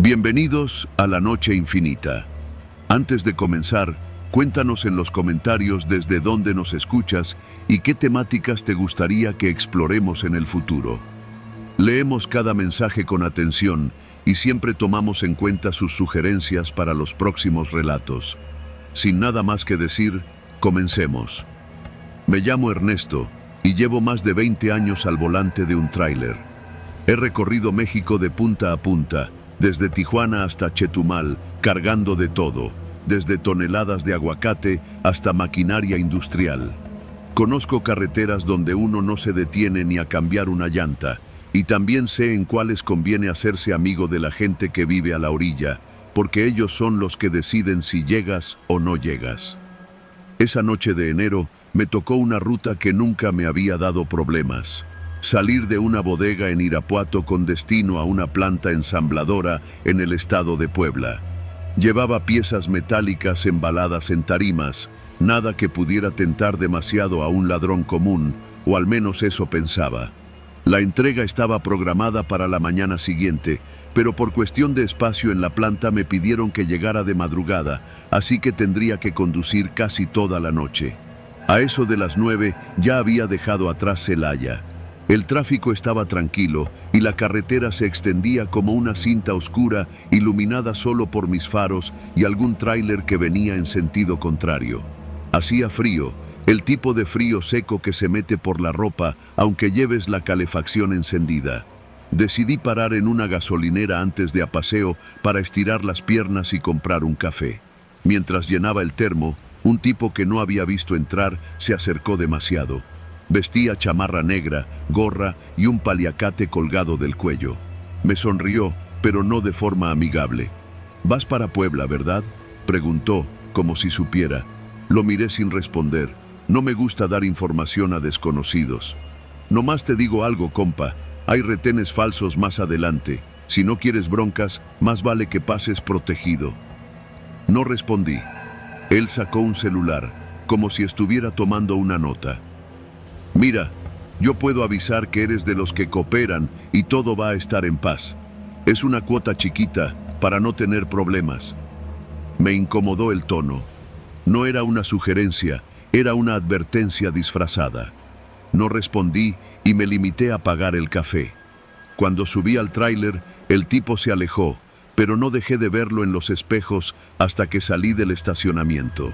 Bienvenidos a la Noche Infinita. Antes de comenzar, cuéntanos en los comentarios desde dónde nos escuchas y qué temáticas te gustaría que exploremos en el futuro. Leemos cada mensaje con atención y siempre tomamos en cuenta sus sugerencias para los próximos relatos. Sin nada más que decir, comencemos. Me llamo Ernesto y llevo más de 20 años al volante de un tráiler. He recorrido México de punta a punta, desde Tijuana hasta Chetumal, cargando de todo, desde toneladas de aguacate hasta maquinaria industrial. Conozco carreteras donde uno no se detiene ni a cambiar una llanta, y también sé en cuáles conviene hacerse amigo de la gente que vive a la orilla, porque ellos son los que deciden si llegas o no llegas. Esa noche de enero me tocó una ruta que nunca me había dado problemas. Salir de una bodega en Irapuato con destino a una planta ensambladora en el estado de Puebla. Llevaba piezas metálicas embaladas en tarimas, nada que pudiera tentar demasiado a un ladrón común, o al menos eso pensaba. La entrega estaba programada para la mañana siguiente, pero por cuestión de espacio en la planta me pidieron que llegara de madrugada, así que tendría que conducir casi toda la noche. A eso de las 9 ya había dejado atrás Celaya. El tráfico estaba tranquilo y la carretera se extendía como una cinta oscura iluminada solo por mis faros y algún tráiler que venía en sentido contrario. Hacía frío, el tipo de frío seco que se mete por la ropa aunque lleves la calefacción encendida. Decidí parar en una gasolinera antes de paseo para estirar las piernas y comprar un café. Mientras llenaba el termo, un tipo que no había visto entrar se acercó demasiado. Vestía chamarra negra, gorra y un paliacate colgado del cuello. Me sonrió, pero no de forma amigable. «¿Vas para Puebla, verdad?», preguntó, como si supiera. Lo miré sin responder. No me gusta dar información a desconocidos. «Nomás te digo algo, compa. Hay retenes falsos más adelante. Si no quieres broncas, más vale que pases protegido». No respondí. Él sacó un celular, como si estuviera tomando una nota. «Mira, yo puedo avisar que eres de los que cooperan y todo va a estar en paz. Es una cuota chiquita para no tener problemas». Me incomodó el tono. No era una sugerencia, era una advertencia disfrazada. No respondí y me limité a pagar el café. Cuando subí al tráiler, el tipo se alejó, pero no dejé de verlo en los espejos hasta que salí del estacionamiento.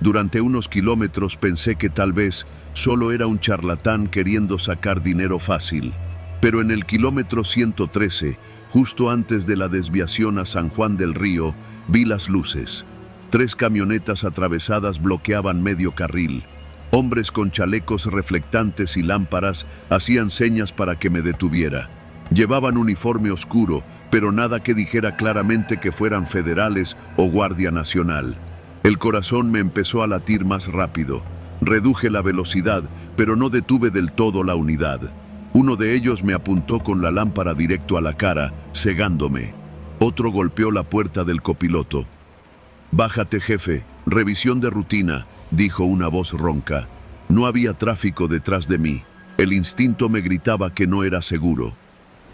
Durante unos kilómetros pensé que tal vez solo era un charlatán queriendo sacar dinero fácil. Pero en el kilómetro 113, justo antes de la desviación a San Juan del Río, vi las luces. 3 camionetas atravesadas bloqueaban medio carril. Hombres con chalecos reflectantes y lámparas hacían señas para que me detuviera. Llevaban uniforme oscuro, pero nada que dijera claramente que fueran federales o Guardia Nacional. El corazón me empezó a latir más rápido. Reduje la velocidad, pero no detuve del todo la unidad. Uno de ellos me apuntó con la lámpara directo a la cara, cegándome. Otro golpeó la puerta del copiloto. «Bájate, jefe, revisión de rutina», dijo una voz ronca. No había tráfico detrás de mí. El instinto me gritaba que no era seguro.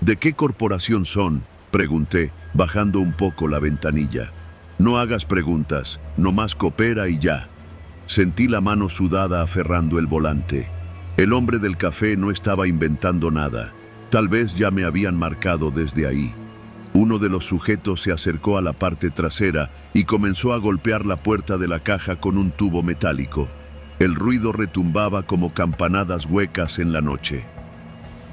«¿De qué corporación son?», pregunté, bajando un poco la ventanilla. «No hagas preguntas, nomás coopera y ya». Sentí la mano sudada aferrando el volante. El hombre del café no estaba inventando nada. Tal vez ya me habían marcado desde ahí. Uno de los sujetos se acercó a la parte trasera y comenzó a golpear la puerta de la caja con un tubo metálico. El ruido retumbaba como campanadas huecas en la noche.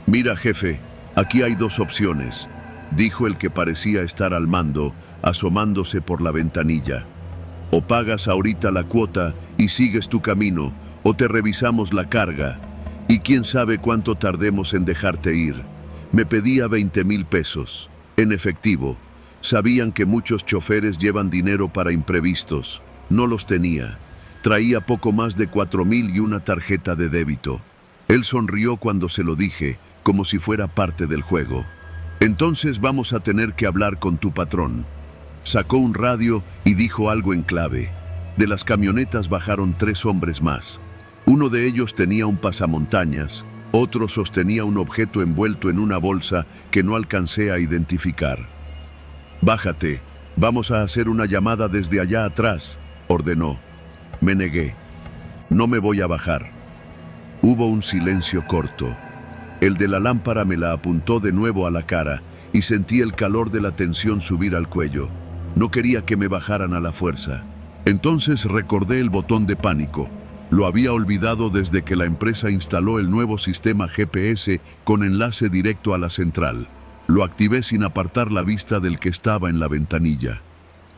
«Mira, jefe, aquí hay 2 opciones», dijo el que parecía estar al mando, asomándose por la ventanilla. «O pagas ahorita la cuota y sigues tu camino, o te revisamos la carga. Y quién sabe cuánto tardemos en dejarte ir». Me pedía 20,000 pesos, en efectivo. Sabían que muchos choferes llevan dinero para imprevistos. No los tenía. Traía poco más de 4,000 y una tarjeta de débito. Él sonrió cuando se lo dije, como si fuera parte del juego. «Entonces vamos a tener que hablar con tu patrón». Sacó un radio y dijo algo en clave. De las camionetas bajaron 3 hombres más. Uno de ellos tenía un pasamontañas, otro sostenía un objeto envuelto en una bolsa que no alcancé a identificar. «Bájate, vamos a hacer una llamada desde allá atrás», ordenó. Me negué. «No me voy a bajar». Hubo un silencio corto. El de la lámpara me la apuntó de nuevo a la cara y sentí el calor de la tensión subir al cuello. No quería que me bajaran a la fuerza. Entonces recordé el botón de pánico. Lo había olvidado desde que la empresa instaló el nuevo sistema GPS con enlace directo a la central. Lo activé sin apartar la vista del que estaba en la ventanilla.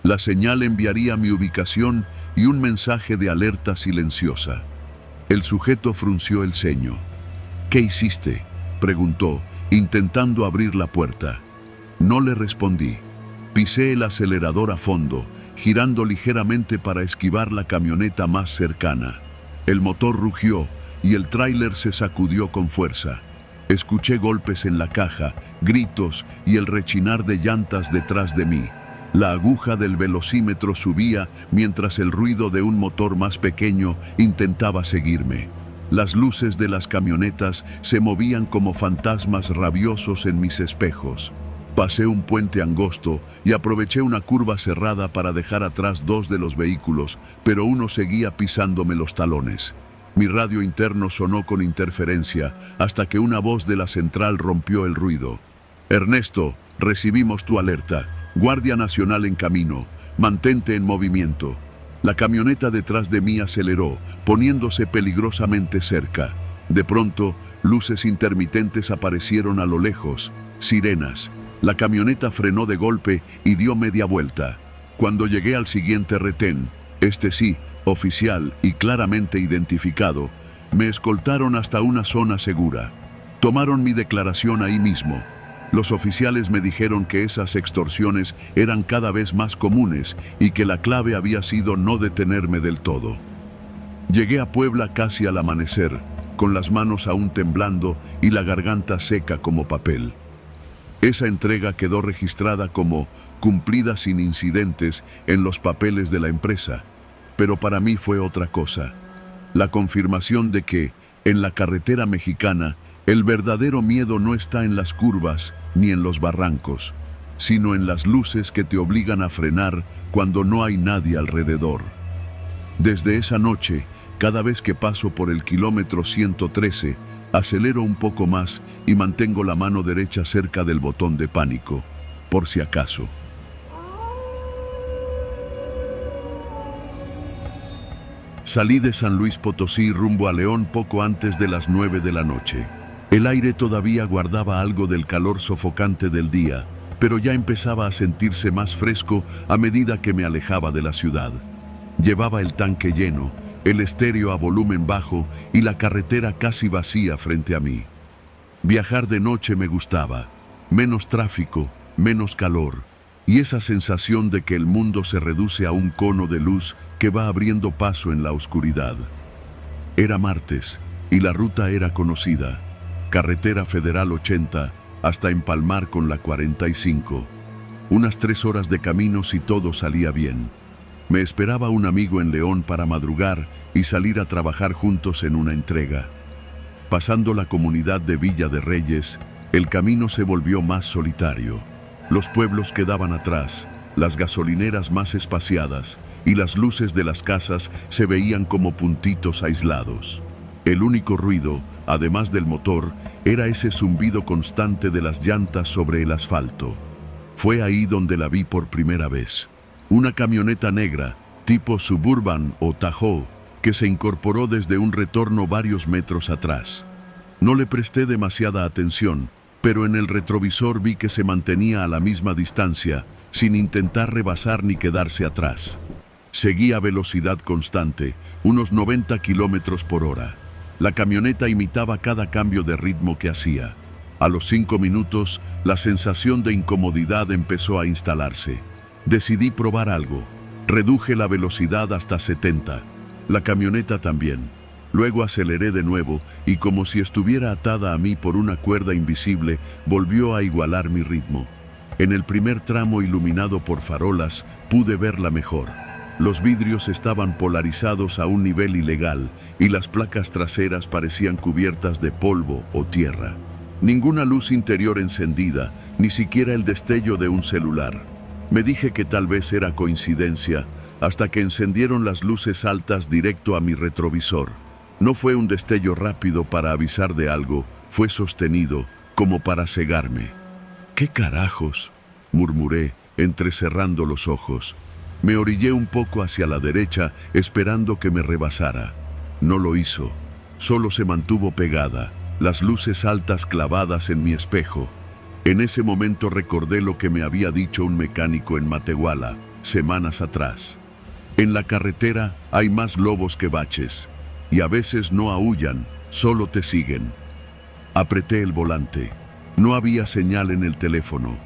La señal enviaría mi ubicación y un mensaje de alerta silenciosa. El sujeto frunció el ceño. «¿Qué hiciste?», preguntó, intentando abrir la puerta. No le respondí. Pisé el acelerador a fondo, girando ligeramente para esquivar la camioneta más cercana. El motor rugió y el tráiler se sacudió con fuerza. Escuché golpes en la caja, gritos y el rechinar de llantas detrás de mí. La aguja del velocímetro subía mientras el ruido de un motor más pequeño intentaba seguirme. Las luces de las camionetas se movían como fantasmas rabiosos en mis espejos. Pasé un puente angosto y aproveché una curva cerrada para dejar atrás dos de los vehículos, pero uno seguía pisándome los talones. Mi radio interno sonó con interferencia hasta que una voz de la central rompió el ruido. «Ernesto, recibimos tu alerta. Guardia Nacional en camino. Mantente en movimiento». La camioneta detrás de mí aceleró, poniéndose peligrosamente cerca. De pronto, luces intermitentes aparecieron a lo lejos. Sirenas. La camioneta frenó de golpe y dio media vuelta. Cuando llegué al siguiente retén, este sí, oficial y claramente identificado, me escoltaron hasta una zona segura. Tomaron mi declaración ahí mismo. Los oficiales me dijeron que esas extorsiones eran cada vez más comunes y que la clave había sido no detenerme del todo. Llegué a Puebla casi al amanecer, con las manos aún temblando y la garganta seca como papel. Esa entrega quedó registrada como cumplida sin incidentes en los papeles de la empresa, pero para mí fue otra cosa. La confirmación de que, en la carretera mexicana, el verdadero miedo no está en las curvas ni en los barrancos, sino en las luces que te obligan a frenar cuando no hay nadie alrededor. Desde esa noche, cada vez que paso por el kilómetro 113, acelero un poco más y mantengo la mano derecha cerca del botón de pánico, por si acaso. Salí de San Luis Potosí rumbo a León poco antes de las 9 de la noche. El aire todavía guardaba algo del calor sofocante del día, pero ya empezaba a sentirse más fresco a medida que me alejaba de la ciudad. Llevaba el tanque lleno, el estéreo a volumen bajo y la carretera casi vacía frente a mí. Viajar de noche me gustaba. Menos tráfico, menos calor, y esa sensación de que el mundo se reduce a un cono de luz que va abriendo paso en la oscuridad. Era martes y la ruta era conocida. Carretera Federal 80 hasta empalmar con la 45. Unas 3 horas de camino si todo salía bien. Me esperaba un amigo en León para madrugar y salir a trabajar juntos en una entrega. Pasando la comunidad de Villa de Reyes, el camino se volvió más solitario. Los pueblos quedaban atrás, las gasolineras más espaciadas y las luces de las casas se veían como puntitos aislados. El único ruido, además del motor, era ese zumbido constante de las llantas sobre el asfalto. Fue ahí donde la vi por primera vez. Una camioneta negra, tipo Suburban o Tahoe, que se incorporó desde un retorno varios metros atrás. No le presté demasiada atención, pero en el retrovisor vi que se mantenía a la misma distancia, sin intentar rebasar ni quedarse atrás. Seguía a velocidad constante, unos 90 kilómetros por hora. La camioneta imitaba cada cambio de ritmo que hacía. A los 5 minutos, la sensación de incomodidad empezó a instalarse. Decidí probar algo. Reduje la velocidad hasta 70. La camioneta también. Luego aceleré de nuevo y como si estuviera atada a mí por una cuerda invisible, volvió a igualar mi ritmo. En el primer tramo iluminado por farolas, pude verla mejor. Los vidrios estaban polarizados a un nivel ilegal y las placas traseras parecían cubiertas de polvo o tierra. Ninguna luz interior encendida, ni siquiera el destello de un celular. Me dije que tal vez era coincidencia, hasta que encendieron las luces altas directo a mi retrovisor. No fue un destello rápido para avisar de algo, fue sostenido, como para cegarme. «¿Qué carajos?», murmuré, entrecerrando los ojos. Me orillé un poco hacia la derecha, esperando que me rebasara. No lo hizo, solo se mantuvo pegada, las luces altas clavadas en mi espejo. En ese momento recordé lo que me había dicho un mecánico en Matehuala, semanas atrás. En la carretera hay más lobos que baches, y a veces no aúllan, solo te siguen. Apreté el volante. No había señal en el teléfono.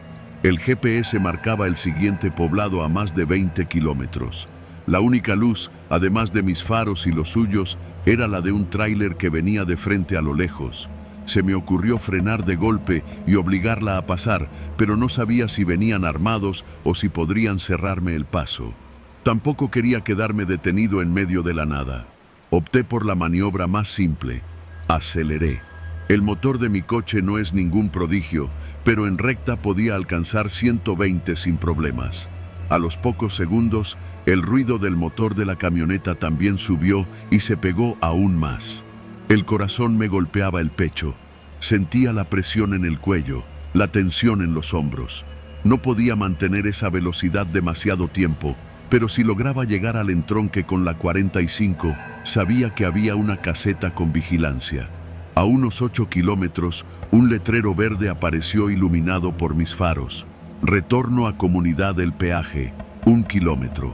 El GPS marcaba el siguiente poblado a más de 20 kilómetros. La única luz, además de mis faros y los suyos, era la de un tráiler que venía de frente a lo lejos. Se me ocurrió frenar de golpe y obligarla a pasar, pero no sabía si venían armados o si podrían cerrarme el paso. Tampoco quería quedarme detenido en medio de la nada. Opté por la maniobra más simple. Aceleré. El motor de mi coche no es ningún prodigio, pero en recta podía alcanzar 120 sin problemas. A los pocos segundos, el ruido del motor de la camioneta también subió y se pegó aún más. El corazón me golpeaba el pecho. Sentía la presión en el cuello, la tensión en los hombros. No podía mantener esa velocidad demasiado tiempo, pero si lograba llegar al entronque con la 45, sabía que había una caseta con vigilancia. A unos 8 kilómetros, un letrero verde apareció iluminado por mis faros. Retorno a Comunidad del Peaje, 1 kilómetro.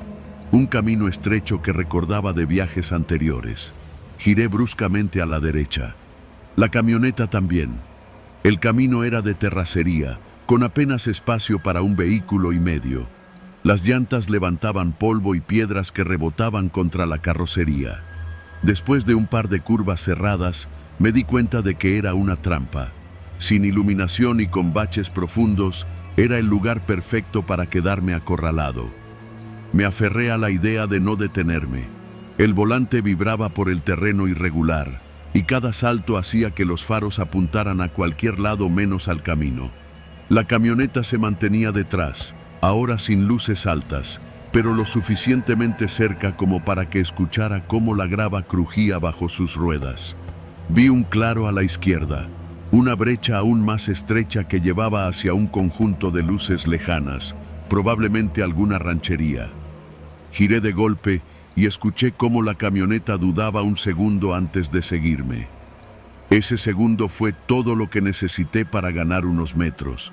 Un camino estrecho que recordaba de viajes anteriores. Giré bruscamente a la derecha. La camioneta también. El camino era de terracería, con apenas espacio para un vehículo y medio. Las llantas levantaban polvo y piedras que rebotaban contra la carrocería. Después de un par de curvas cerradas, me di cuenta de que era una trampa. Sin iluminación y con baches profundos, era el lugar perfecto para quedarme acorralado. Me aferré a la idea de no detenerme. El volante vibraba por el terreno irregular, y cada salto hacía que los faros apuntaran a cualquier lado menos al camino. La camioneta se mantenía detrás, ahora sin luces altas, pero lo suficientemente cerca como para que escuchara cómo la grava crujía bajo sus ruedas. Vi un claro a la izquierda, una brecha aún más estrecha que llevaba hacia un conjunto de luces lejanas, probablemente alguna ranchería. Giré de golpe y escuché cómo la camioneta dudaba un segundo antes de seguirme. Ese segundo fue todo lo que necesité para ganar unos metros.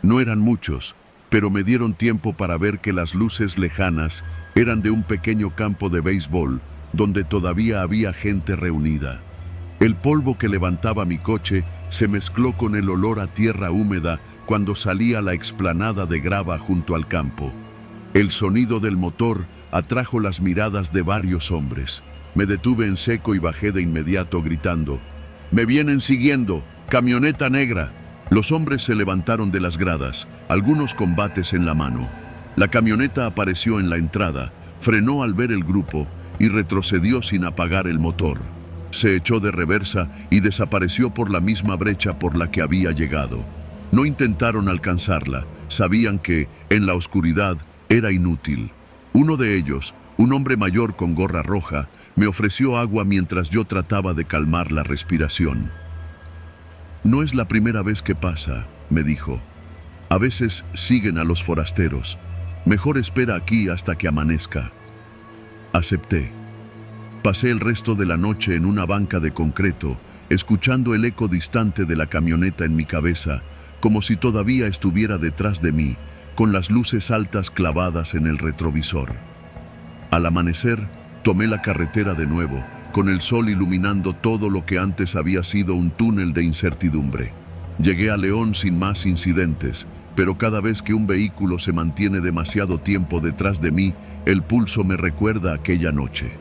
No eran muchos, pero me dieron tiempo para ver que las luces lejanas eran de un pequeño campo de béisbol donde todavía había gente reunida. El polvo que levantaba mi coche se mezcló con el olor a tierra húmeda cuando salí a la explanada de grava junto al campo. El sonido del motor atrajo las miradas de varios hombres. Me detuve en seco y bajé de inmediato gritando: «¡Me vienen siguiendo! ¡Camioneta negra!». Los hombres se levantaron de las gradas, algunos con bates en la mano. La camioneta apareció en la entrada, frenó al ver el grupo y retrocedió sin apagar el motor. Se echó de reversa y desapareció por la misma brecha por la que había llegado. No intentaron alcanzarla, sabían que, en la oscuridad, era inútil. Uno de ellos, un hombre mayor con gorra roja, me ofreció agua mientras yo trataba de calmar la respiración. «No es la primera vez que pasa», me dijo. «A veces siguen a los forasteros. Mejor espera aquí hasta que amanezca». Acepté. Pasé el resto de la noche en una banca de concreto, escuchando el eco distante de la camioneta en mi cabeza, como si todavía estuviera detrás de mí, con las luces altas clavadas en el retrovisor. Al amanecer, tomé la carretera de nuevo, con el sol iluminando todo lo que antes había sido un túnel de incertidumbre. Llegué a León sin más incidentes, pero cada vez que un vehículo se mantiene demasiado tiempo detrás de mí, el pulso me recuerda aquella noche.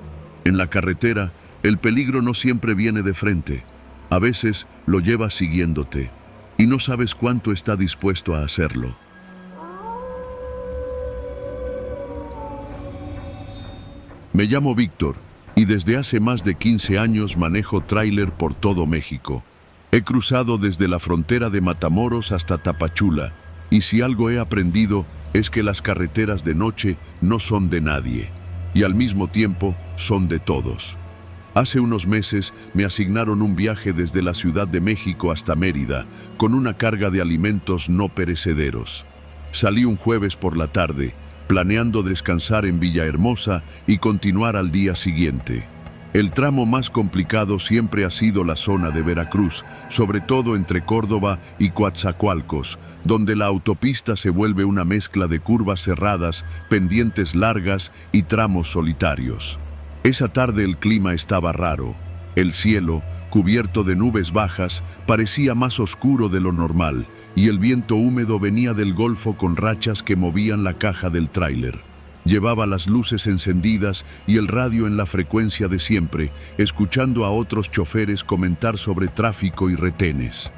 En la carretera, el peligro no siempre viene de frente. A veces lo llevas siguiéndote, y no sabes cuánto está dispuesto a hacerlo. Me llamo Víctor, y desde hace más de 15 años manejo tráiler por todo México. He cruzado desde la frontera de Matamoros hasta Tapachula, y si algo he aprendido es que las carreteras de noche no son de nadie, y al mismo tiempo son de todos. Hace unos meses me asignaron un viaje desde la Ciudad de México hasta Mérida, con una carga de alimentos no perecederos. Salí un jueves por la tarde, planeando descansar en Villahermosa y continuar al día siguiente. El tramo más complicado siempre ha sido la zona de Veracruz, sobre todo entre Córdoba y Coatzacoalcos, donde la autopista se vuelve una mezcla de curvas cerradas, pendientes largas y tramos solitarios. Esa tarde el clima estaba raro. El cielo, cubierto de nubes bajas, parecía más oscuro de lo normal, y el viento húmedo venía del Golfo con rachas que movían la caja del tráiler. Llevaba las luces encendidas y el radio en la frecuencia de siempre, escuchando a otros choferes comentar sobre tráfico y retenes.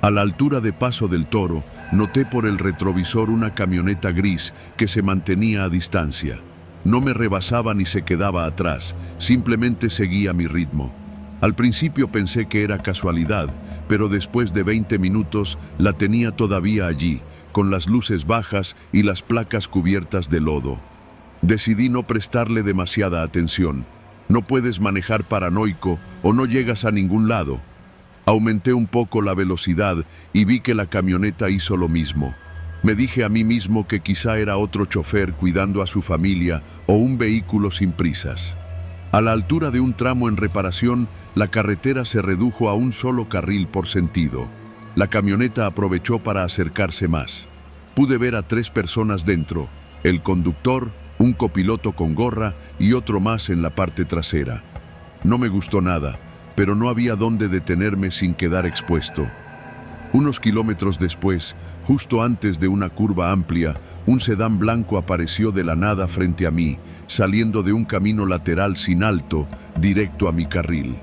A la altura de Paso del Toro, noté por el retrovisor una camioneta gris que se mantenía a distancia. No me rebasaba ni se quedaba atrás, simplemente seguía mi ritmo. Al principio pensé que era casualidad, pero después de 20 minutos la tenía todavía allí, con las luces bajas y las placas cubiertas de lodo. Decidí no prestarle demasiada atención. No puedes manejar paranoico o no llegas a ningún lado. Aumenté un poco la velocidad y vi que la camioneta hizo lo mismo. Me dije a mí mismo que quizá era otro chofer cuidando a su familia o un vehículo sin prisas. A la altura de un tramo en reparación, la carretera se redujo a un solo carril por sentido. La camioneta aprovechó para acercarse más. Pude ver a 3 personas dentro: el conductor, un copiloto con gorra y otro más en la parte trasera. No me gustó nada, pero no había dónde detenerme sin quedar expuesto. Unos kilómetros después, justo antes de una curva amplia, un sedán blanco apareció de la nada frente a mí, saliendo de un camino lateral sin alto, directo a mi carril.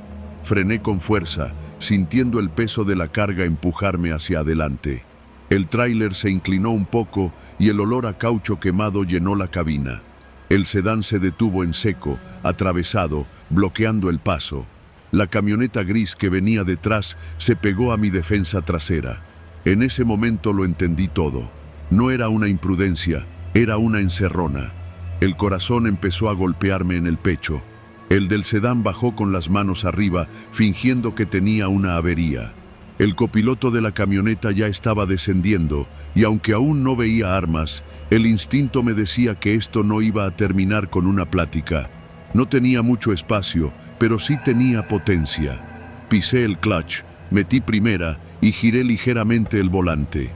Frené con fuerza, sintiendo el peso de la carga empujarme hacia adelante. El tráiler se inclinó un poco y el olor a caucho quemado llenó la cabina. El sedán se detuvo en seco, atravesado, bloqueando el paso. La camioneta gris que venía detrás se pegó a mi defensa trasera. En ese momento lo entendí todo. No era una imprudencia, era una encerrona. El corazón empezó a golpearme en el pecho. El del sedán bajó con las manos arriba, fingiendo que tenía una avería. El copiloto de la camioneta ya estaba descendiendo, y aunque aún no veía armas, el instinto me decía que esto no iba a terminar con una plática. No tenía mucho espacio, pero sí tenía potencia. Pisé el clutch, metí primera y giré ligeramente el volante.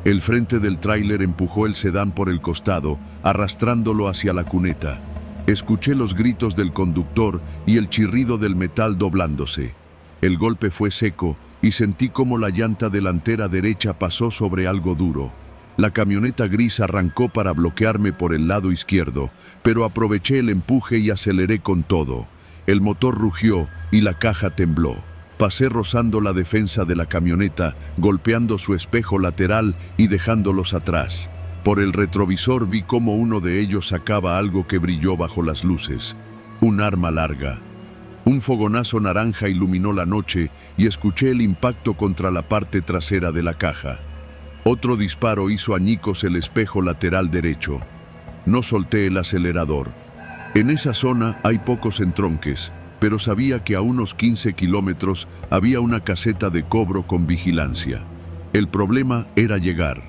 El frente del tráiler empujó el sedán por el costado, arrastrándolo hacia la cuneta. Escuché los gritos del conductor y el chirrido del metal doblándose. El golpe fue seco y sentí como la llanta delantera derecha pasó sobre algo duro. La camioneta gris arrancó para bloquearme por el lado izquierdo, pero aproveché el empuje y aceleré con todo. El motor rugió y la caja tembló. Pasé rozando la defensa de la camioneta, golpeando su espejo lateral y dejándolos atrás. Por el retrovisor vi cómo uno de ellos sacaba algo que brilló bajo las luces. Un arma larga. Un fogonazo naranja iluminó la noche y escuché el impacto contra la parte trasera de la caja. Otro disparo hizo añicos el espejo lateral derecho. No solté el acelerador. En esa zona hay pocos entronques, pero sabía que a unos 15 kilómetros había una caseta de cobro con vigilancia. El problema era llegar.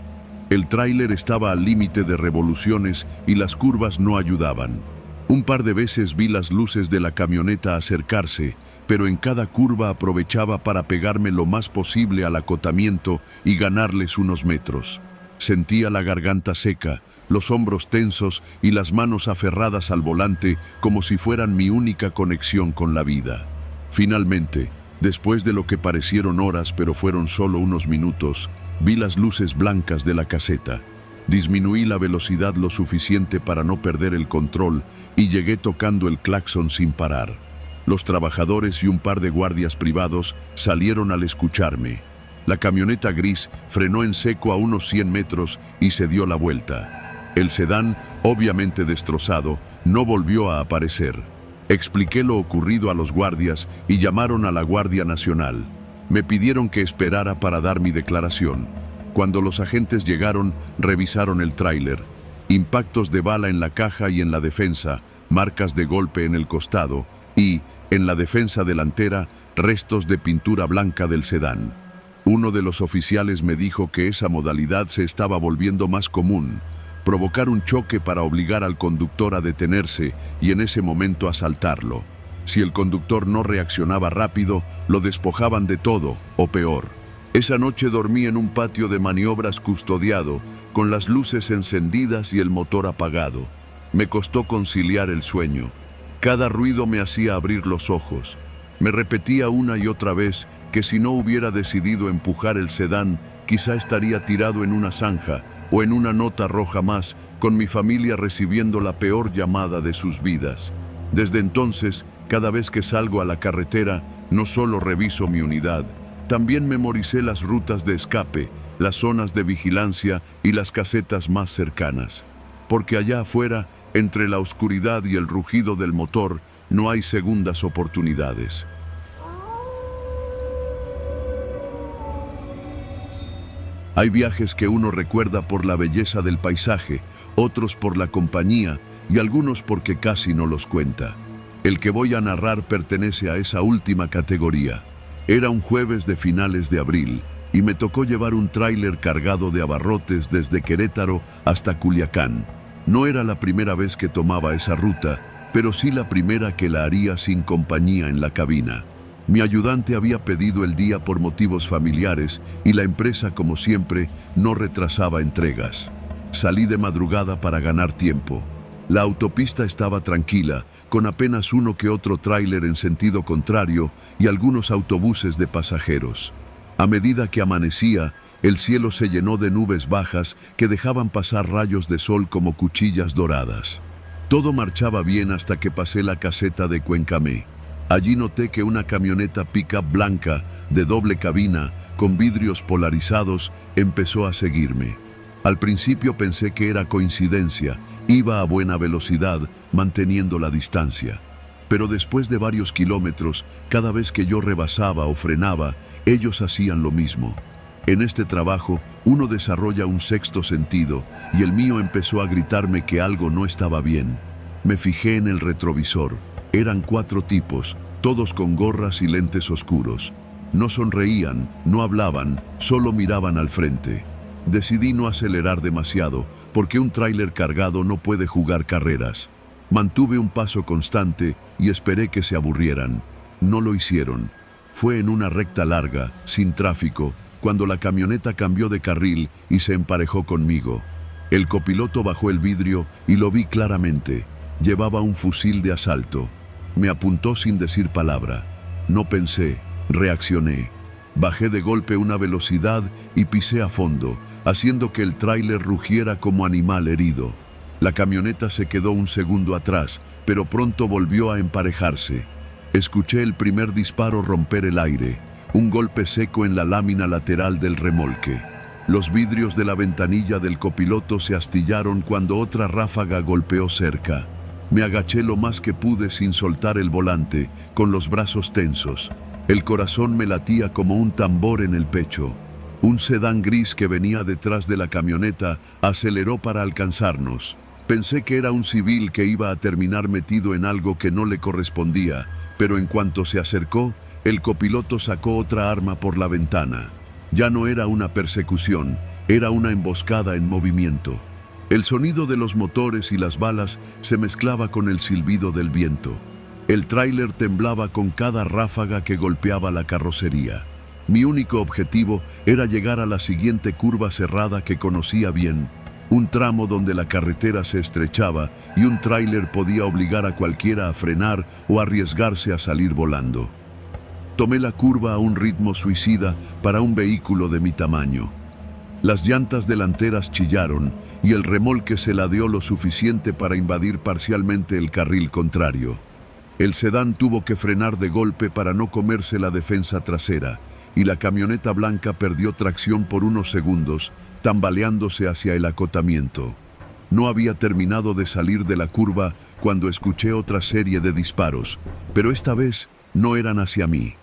El tráiler estaba al límite de revoluciones y las curvas no ayudaban. Un par de veces vi las luces de la camioneta acercarse, pero en cada curva aprovechaba para pegarme lo más posible al acotamiento y ganarles unos metros. Sentía la garganta seca, los hombros tensos y las manos aferradas al volante como si fueran mi única conexión con la vida. Finalmente, después de lo que parecieron horas pero fueron solo unos minutos, vi las luces blancas de la caseta. Disminuí la velocidad lo suficiente para no perder el control y llegué tocando el claxon sin parar. Los trabajadores y un par de guardias privados salieron al escucharme. La camioneta gris frenó en seco a unos 100 metros y se dio la vuelta. El sedán, obviamente destrozado, no volvió a aparecer. Expliqué lo ocurrido a los guardias y llamaron a la Guardia Nacional. Me pidieron que esperara para dar mi declaración. Cuando los agentes llegaron, revisaron el tráiler. impactos de bala en la caja y en la defensa, marcas de golpe en el costado y, en la defensa delantera, restos de pintura blanca del sedán. Uno de los oficiales me dijo que esa modalidad se estaba volviendo más común, provocar un choque para obligar al conductor a detenerse y en ese momento asaltarlo. Si el conductor no reaccionaba rápido, lo despojaban de todo, o peor. Esa noche dormí en un patio de maniobras custodiado, con las luces encendidas y el motor apagado. Me costó conciliar el sueño. Cada ruido me hacía abrir los ojos. Me repetía una y otra vez que si no hubiera decidido empujar el sedán, quizá estaría tirado en una zanja o en una nota roja más, con mi familia recibiendo la peor llamada de sus vidas. Desde entonces, cada vez que salgo a la carretera, no solo reviso mi unidad, también memoricé las rutas de escape, las zonas de vigilancia y las casetas más cercanas. Porque allá afuera, entre la oscuridad y el rugido del motor, no hay segundas oportunidades. Hay viajes que uno recuerda por la belleza del paisaje, otros por la compañía y algunos porque casi no los cuenta. El que voy a narrar pertenece a esa última categoría. Era un jueves de finales de abril y me tocó llevar un tráiler cargado de abarrotes desde Querétaro hasta Culiacán. No era la primera vez que tomaba esa ruta, pero sí la primera que la haría sin compañía en la cabina. Mi ayudante había pedido el día por motivos familiares y la empresa, como siempre, no retrasaba entregas. Salí de madrugada para ganar tiempo. La autopista estaba tranquila, con apenas uno que otro tráiler en sentido contrario y algunos autobuses de pasajeros. A medida que amanecía, el cielo se llenó de nubes bajas que dejaban pasar rayos de sol como cuchillas doradas. Todo marchaba bien hasta que pasé la caseta de Cuencamé. Allí noté que una camioneta pick-up blanca de doble cabina con vidrios polarizados empezó a seguirme. Al principio pensé que era coincidencia, iba a buena velocidad manteniendo la distancia. Pero después de varios kilómetros, cada vez que yo rebasaba o frenaba, ellos hacían lo mismo. En este trabajo, uno desarrolla un sexto sentido y el mío empezó a gritarme que algo no estaba bien. Me fijé en el retrovisor. Eran 4 tipos, todos con gorras y lentes oscuros. No sonreían, no hablaban, solo miraban al frente. Decidí no acelerar demasiado, porque un tráiler cargado no puede jugar carreras. Mantuve un paso constante y esperé que se aburrieran. No lo hicieron. Fue en una recta larga, sin tráfico, cuando la camioneta cambió de carril y se emparejó conmigo. El copiloto bajó el vidrio y lo vi claramente. Llevaba un fusil de asalto. Me apuntó sin decir palabra. No pensé, reaccioné. Bajé de golpe una velocidad y pisé a fondo, haciendo que el tráiler rugiera como animal herido. La camioneta se quedó un segundo atrás, pero pronto volvió a emparejarse. Escuché el primer disparo romper el aire, un golpe seco en la lámina lateral del remolque. Los vidrios de la ventanilla del copiloto se astillaron cuando otra ráfaga golpeó cerca. Me agaché lo más que pude sin soltar el volante, con los brazos tensos. El corazón me latía como un tambor en el pecho. Un sedán gris que venía detrás de la camioneta aceleró para alcanzarnos. Pensé que era un civil que iba a terminar metido en algo que no le correspondía, pero en cuanto se acercó, el copiloto sacó otra arma por la ventana. Ya no era una persecución, era una emboscada en movimiento. El sonido de los motores y las balas se mezclaba con el silbido del viento. El tráiler temblaba con cada ráfaga que golpeaba la carrocería. Mi único objetivo era llegar a la siguiente curva cerrada que conocía bien, un tramo donde la carretera se estrechaba y un tráiler podía obligar a cualquiera a frenar o arriesgarse a salir volando. Tomé la curva a un ritmo suicida para un vehículo de mi tamaño. Las llantas delanteras chillaron y el remolque se ladeó lo suficiente para invadir parcialmente el carril contrario. El sedán tuvo que frenar de golpe para no comerse la defensa trasera, y la camioneta blanca perdió tracción por unos segundos, tambaleándose hacia el acotamiento. No había terminado de salir de la curva cuando escuché otra serie de disparos, pero esta vez no eran hacia mí.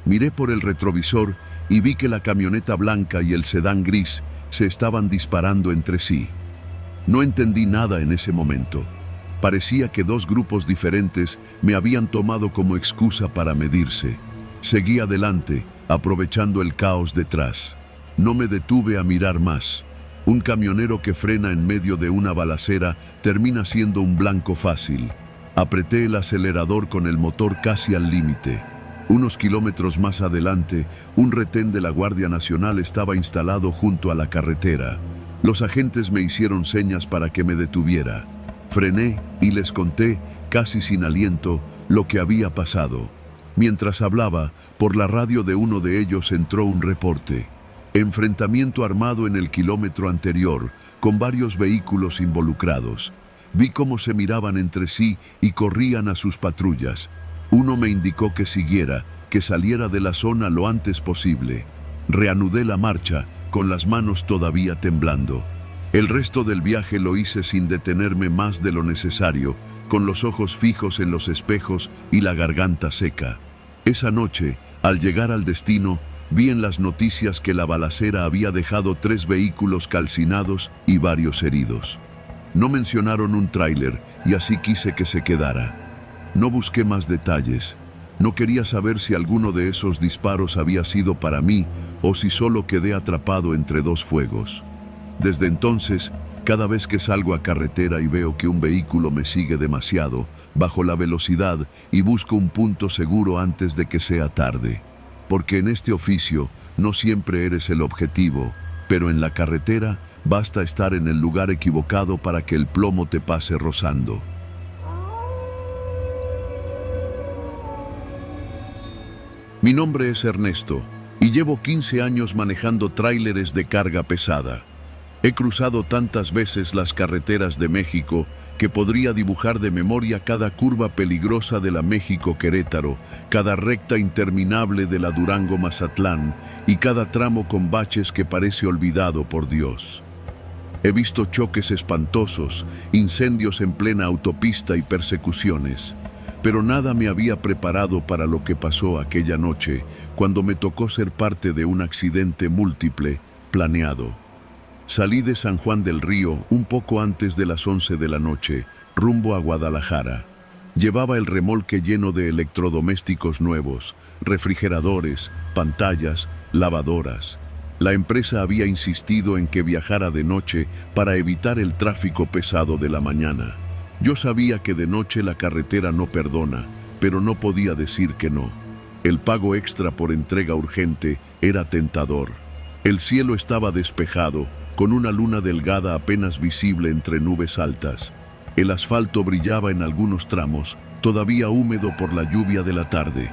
Miré por el retrovisor y vi que la camioneta blanca y el sedán gris se estaban disparando entre sí. No entendí nada en ese momento. Parecía que dos grupos diferentes me habían tomado como excusa para medirse. Seguí adelante, aprovechando el caos detrás. No me detuve a mirar más. Un camionero que frena en medio de una balacera termina siendo un blanco fácil. Apreté el acelerador con el motor casi al límite. Unos kilómetros más adelante, un retén de la Guardia Nacional estaba instalado junto a la carretera. Los agentes me hicieron señas para que me detuviera. Frené y les conté, casi sin aliento, lo que había pasado. Mientras hablaba, por la radio de uno de ellos entró un reporte. Enfrentamiento armado en el kilómetro anterior, con varios vehículos involucrados. Vi cómo se miraban entre sí y corrían a sus patrullas. Uno me indicó que siguiera, que saliera de la zona lo antes posible. Reanudé la marcha, con las manos todavía temblando. El resto del viaje lo hice sin detenerme más de lo necesario, con los ojos fijos en los espejos y la garganta seca. Esa noche, al llegar al destino, vi en las noticias que la balacera había dejado 3 vehículos calcinados y varios heridos. No mencionaron un tráiler y así quise que se quedara. No busqué más detalles. No quería saber si alguno de esos disparos había sido para mí o si solo quedé atrapado entre 2 fuegos. Desde entonces, cada vez que salgo a carretera y veo que un vehículo me sigue demasiado, bajo la velocidad y busco un punto seguro antes de que sea tarde. Porque en este oficio no siempre eres el objetivo, pero en la carretera basta estar en el lugar equivocado para que el plomo te pase rozando. Mi nombre es Ernesto y llevo 15 años manejando tráileres de carga pesada. He cruzado tantas veces las carreteras de México que podría dibujar de memoria cada curva peligrosa de la México-Querétaro, cada recta interminable de la Durango-Mazatlán y cada tramo con baches que parece olvidado por Dios. He visto choques espantosos, incendios en plena autopista y persecuciones. Pero nada me había preparado para lo que pasó aquella noche, cuando me tocó ser parte de un accidente múltiple, planeado. Salí de San Juan del Río un poco antes de las 11 de la noche, rumbo a Guadalajara. Llevaba el remolque lleno de electrodomésticos nuevos, refrigeradores, pantallas, lavadoras. La empresa había insistido en que viajara de noche para evitar el tráfico pesado de la mañana. Yo sabía que de noche la carretera no perdona, pero no podía decir que no. El pago extra por entrega urgente era tentador. El cielo estaba despejado, con una luna delgada apenas visible entre nubes altas. El asfalto brillaba en algunos tramos, todavía húmedo por la lluvia de la tarde.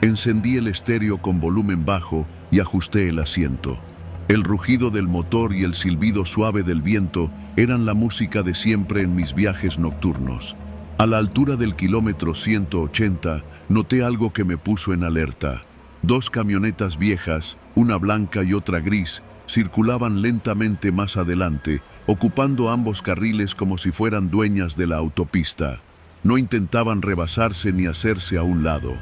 Encendí el estéreo con volumen bajo y ajusté el asiento. El rugido del motor y el silbido suave del viento eran la música de siempre en mis viajes nocturnos. A la altura del kilómetro 180, noté algo que me puso en alerta. 2 camionetas viejas, una blanca y otra gris, circulaban lentamente más adelante, ocupando ambos carriles como si fueran dueñas de la autopista. No intentaban rebasarse ni hacerse a un lado.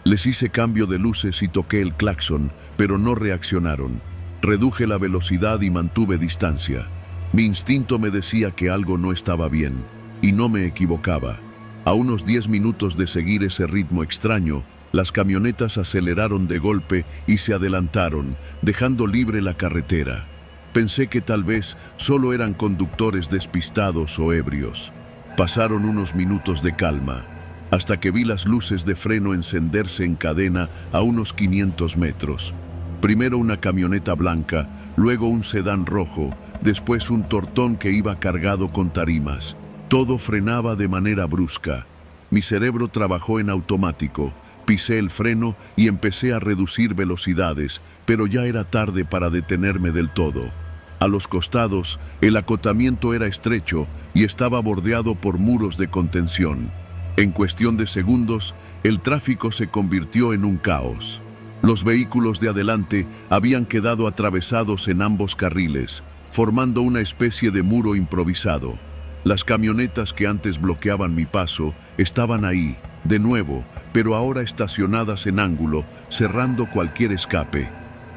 Les hice cambio de luces y toqué el claxon, pero no reaccionaron. Reduje la velocidad y mantuve distancia. Mi instinto me decía que algo no estaba bien, y no me equivocaba. A unos 10 minutos de seguir ese ritmo extraño, las camionetas aceleraron de golpe y se adelantaron, dejando libre la carretera. Pensé que tal vez solo eran conductores despistados o ebrios. Pasaron unos minutos de calma, hasta que vi las luces de freno encenderse en cadena a unos 500 metros. Primero una camioneta blanca, luego un sedán rojo, después un tortón que iba cargado con tarimas. Todo frenaba de manera brusca. Mi cerebro trabajó en automático. Pisé el freno y empecé a reducir velocidades, pero ya era tarde para detenerme del todo. A los costados, el acotamiento era estrecho y estaba bordeado por muros de contención. En cuestión de segundos, el tráfico se convirtió en un caos. Los vehículos de adelante habían quedado atravesados en ambos carriles, formando una especie de muro improvisado. Las camionetas que antes bloqueaban mi paso estaban ahí, de nuevo, pero ahora estacionadas en ángulo, cerrando cualquier escape.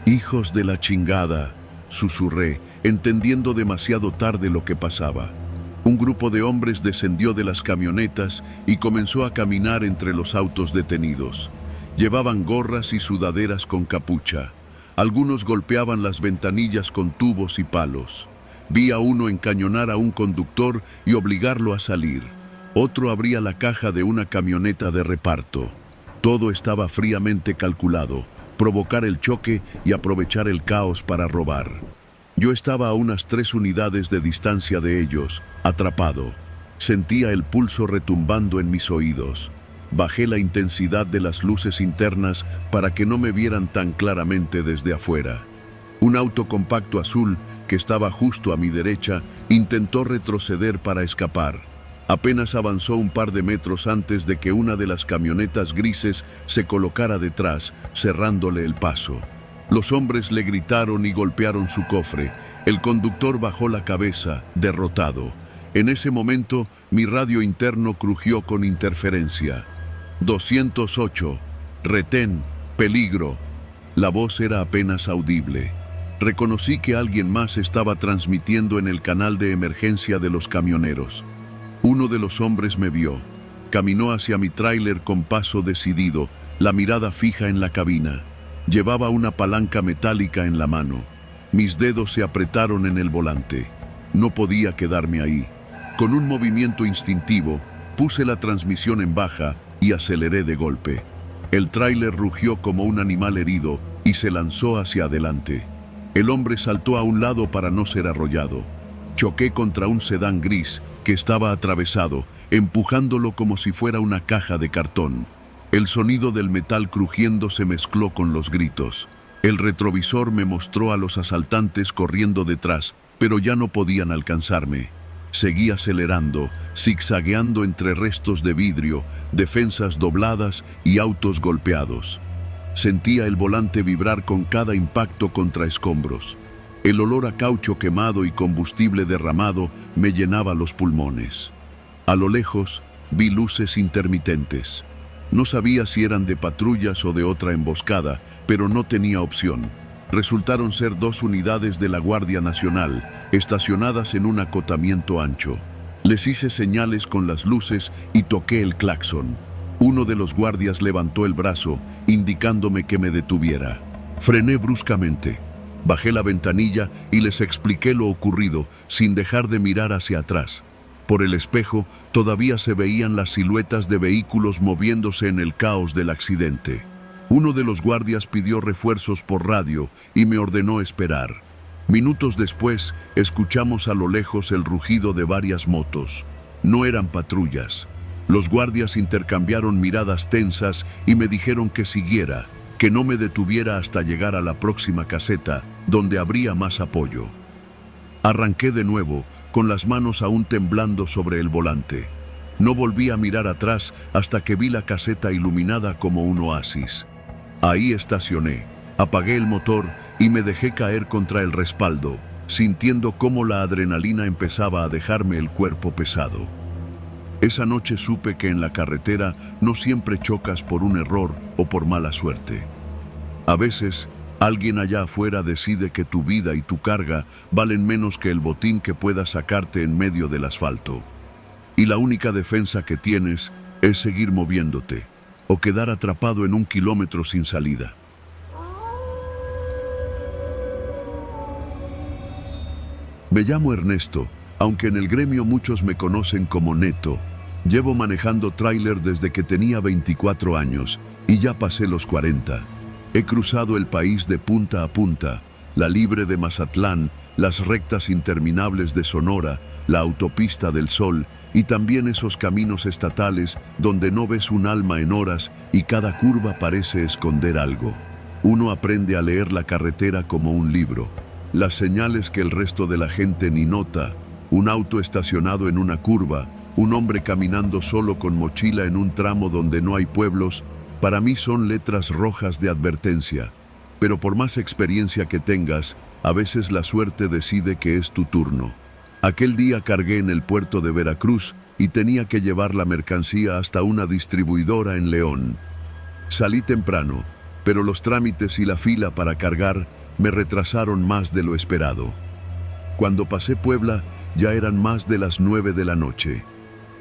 «Hijos de la chingada», susurré, entendiendo demasiado tarde lo que pasaba. Un grupo de hombres descendió de las camionetas y comenzó a caminar entre los autos detenidos. Llevaban gorras y sudaderas con capucha. Algunos golpeaban las ventanillas con tubos y palos. Vi a uno encañonar a un conductor y obligarlo a salir. Otro abría la caja de una camioneta de reparto. Todo estaba fríamente calculado: provocar el choque y aprovechar el caos para robar. Yo estaba a unas 3 unidades de distancia de ellos, atrapado. Sentía el pulso retumbando en mis oídos. Bajé la intensidad de las luces internas para que no me vieran tan claramente desde afuera. Un auto compacto azul, que estaba justo a mi derecha, intentó retroceder para escapar. Apenas avanzó un par de metros antes de que una de las camionetas grises se colocara detrás, cerrándole el paso. Los hombres le gritaron y golpearon su cofre. El conductor bajó la cabeza, derrotado. En ese momento, mi radio interno crujió con interferencia. 208. Retén. Peligro. La voz era apenas audible. Reconocí que alguien más estaba transmitiendo en el canal de emergencia de los camioneros. Uno de los hombres me vio. Caminó hacia mi tráiler con paso decidido, la mirada fija en la cabina. Llevaba una palanca metálica en la mano. Mis dedos se apretaron en el volante. No podía quedarme ahí. Con un movimiento instintivo, puse la transmisión en baja y aceleré de golpe. El tráiler rugió como un animal herido y se lanzó hacia adelante. El hombre saltó a un lado para no ser arrollado. Choqué contra un sedán gris que estaba atravesado, empujándolo como si fuera una caja de cartón. El sonido del metal crujiendo se mezcló con los gritos. El retrovisor me mostró a los asaltantes corriendo detrás, pero ya no podían alcanzarme. Seguí acelerando, zigzagueando entre restos de vidrio, defensas dobladas y autos golpeados. Sentía el volante vibrar con cada impacto contra escombros. El olor a caucho quemado y combustible derramado me llenaba los pulmones. A lo lejos vi luces intermitentes. No sabía si eran de patrullas o de otra emboscada, pero no tenía opción. Resultaron ser 2 unidades de la Guardia Nacional, estacionadas en un acotamiento ancho. Les hice señales con las luces y toqué el claxon. Uno de los guardias levantó el brazo, indicándome que me detuviera. Frené bruscamente. Bajé la ventanilla y les expliqué lo ocurrido, sin dejar de mirar hacia atrás. Por el espejo todavía se veían las siluetas de vehículos moviéndose en el caos del accidente. Uno de los guardias pidió refuerzos por radio y me ordenó esperar. Minutos después, escuchamos a lo lejos el rugido de varias motos. No eran patrullas. Los guardias intercambiaron miradas tensas y me dijeron que siguiera, que no me detuviera hasta llegar a la próxima caseta, donde habría más apoyo. Arranqué de nuevo, con las manos aún temblando sobre el volante. No volví a mirar atrás hasta que vi la caseta iluminada como un oasis. Ahí estacioné, apagué el motor y me dejé caer contra el respaldo, sintiendo cómo la adrenalina empezaba a dejarme el cuerpo pesado. Esa noche supe que en la carretera no siempre chocas por un error o por mala suerte. A veces, alguien allá afuera decide que tu vida y tu carga valen menos que el botín que pueda sacarte en medio del asfalto. Y la única defensa que tienes es seguir moviéndote o quedar atrapado en un kilómetro sin salida. Me llamo Ernesto, aunque en el gremio muchos me conocen como Neto. Llevo manejando tráiler desde que tenía 24 años y ya pasé los 40. He cruzado el país de punta a punta, la libre de Mazatlán, las rectas interminables de Sonora, la autopista del Sol y también esos caminos estatales donde no ves un alma en horas y cada curva parece esconder algo. Uno aprende a leer la carretera como un libro. Las señales que el resto de la gente ni nota, un auto estacionado en una curva, un hombre caminando solo con mochila en un tramo donde no hay pueblos, para mí son letras rojas de advertencia. Pero por más experiencia que tengas, a veces la suerte decide que es tu turno. Aquel día cargué en el puerto de Veracruz y tenía que llevar la mercancía hasta una distribuidora en León. Salí temprano, pero los trámites y la fila para cargar me retrasaron más de lo esperado. Cuando pasé Puebla, ya eran más de las 9 de la noche.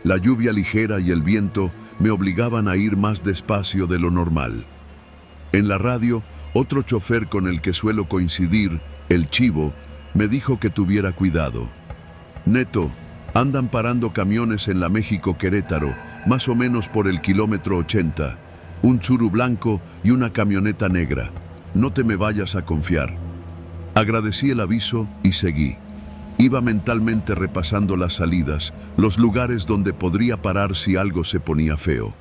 La lluvia ligera y el viento me obligaban a ir más despacio de lo normal. En la radio, otro chofer con el que suelo coincidir, el Chivo, me dijo que tuviera cuidado. Neto, andan parando camiones en la México-Querétaro, más o menos por el kilómetro 80. Un Tsuru blanco y una camioneta negra. No te me vayas a confiar. Agradecí el aviso y seguí. Iba mentalmente repasando las salidas, los lugares donde podría parar si algo se ponía feo.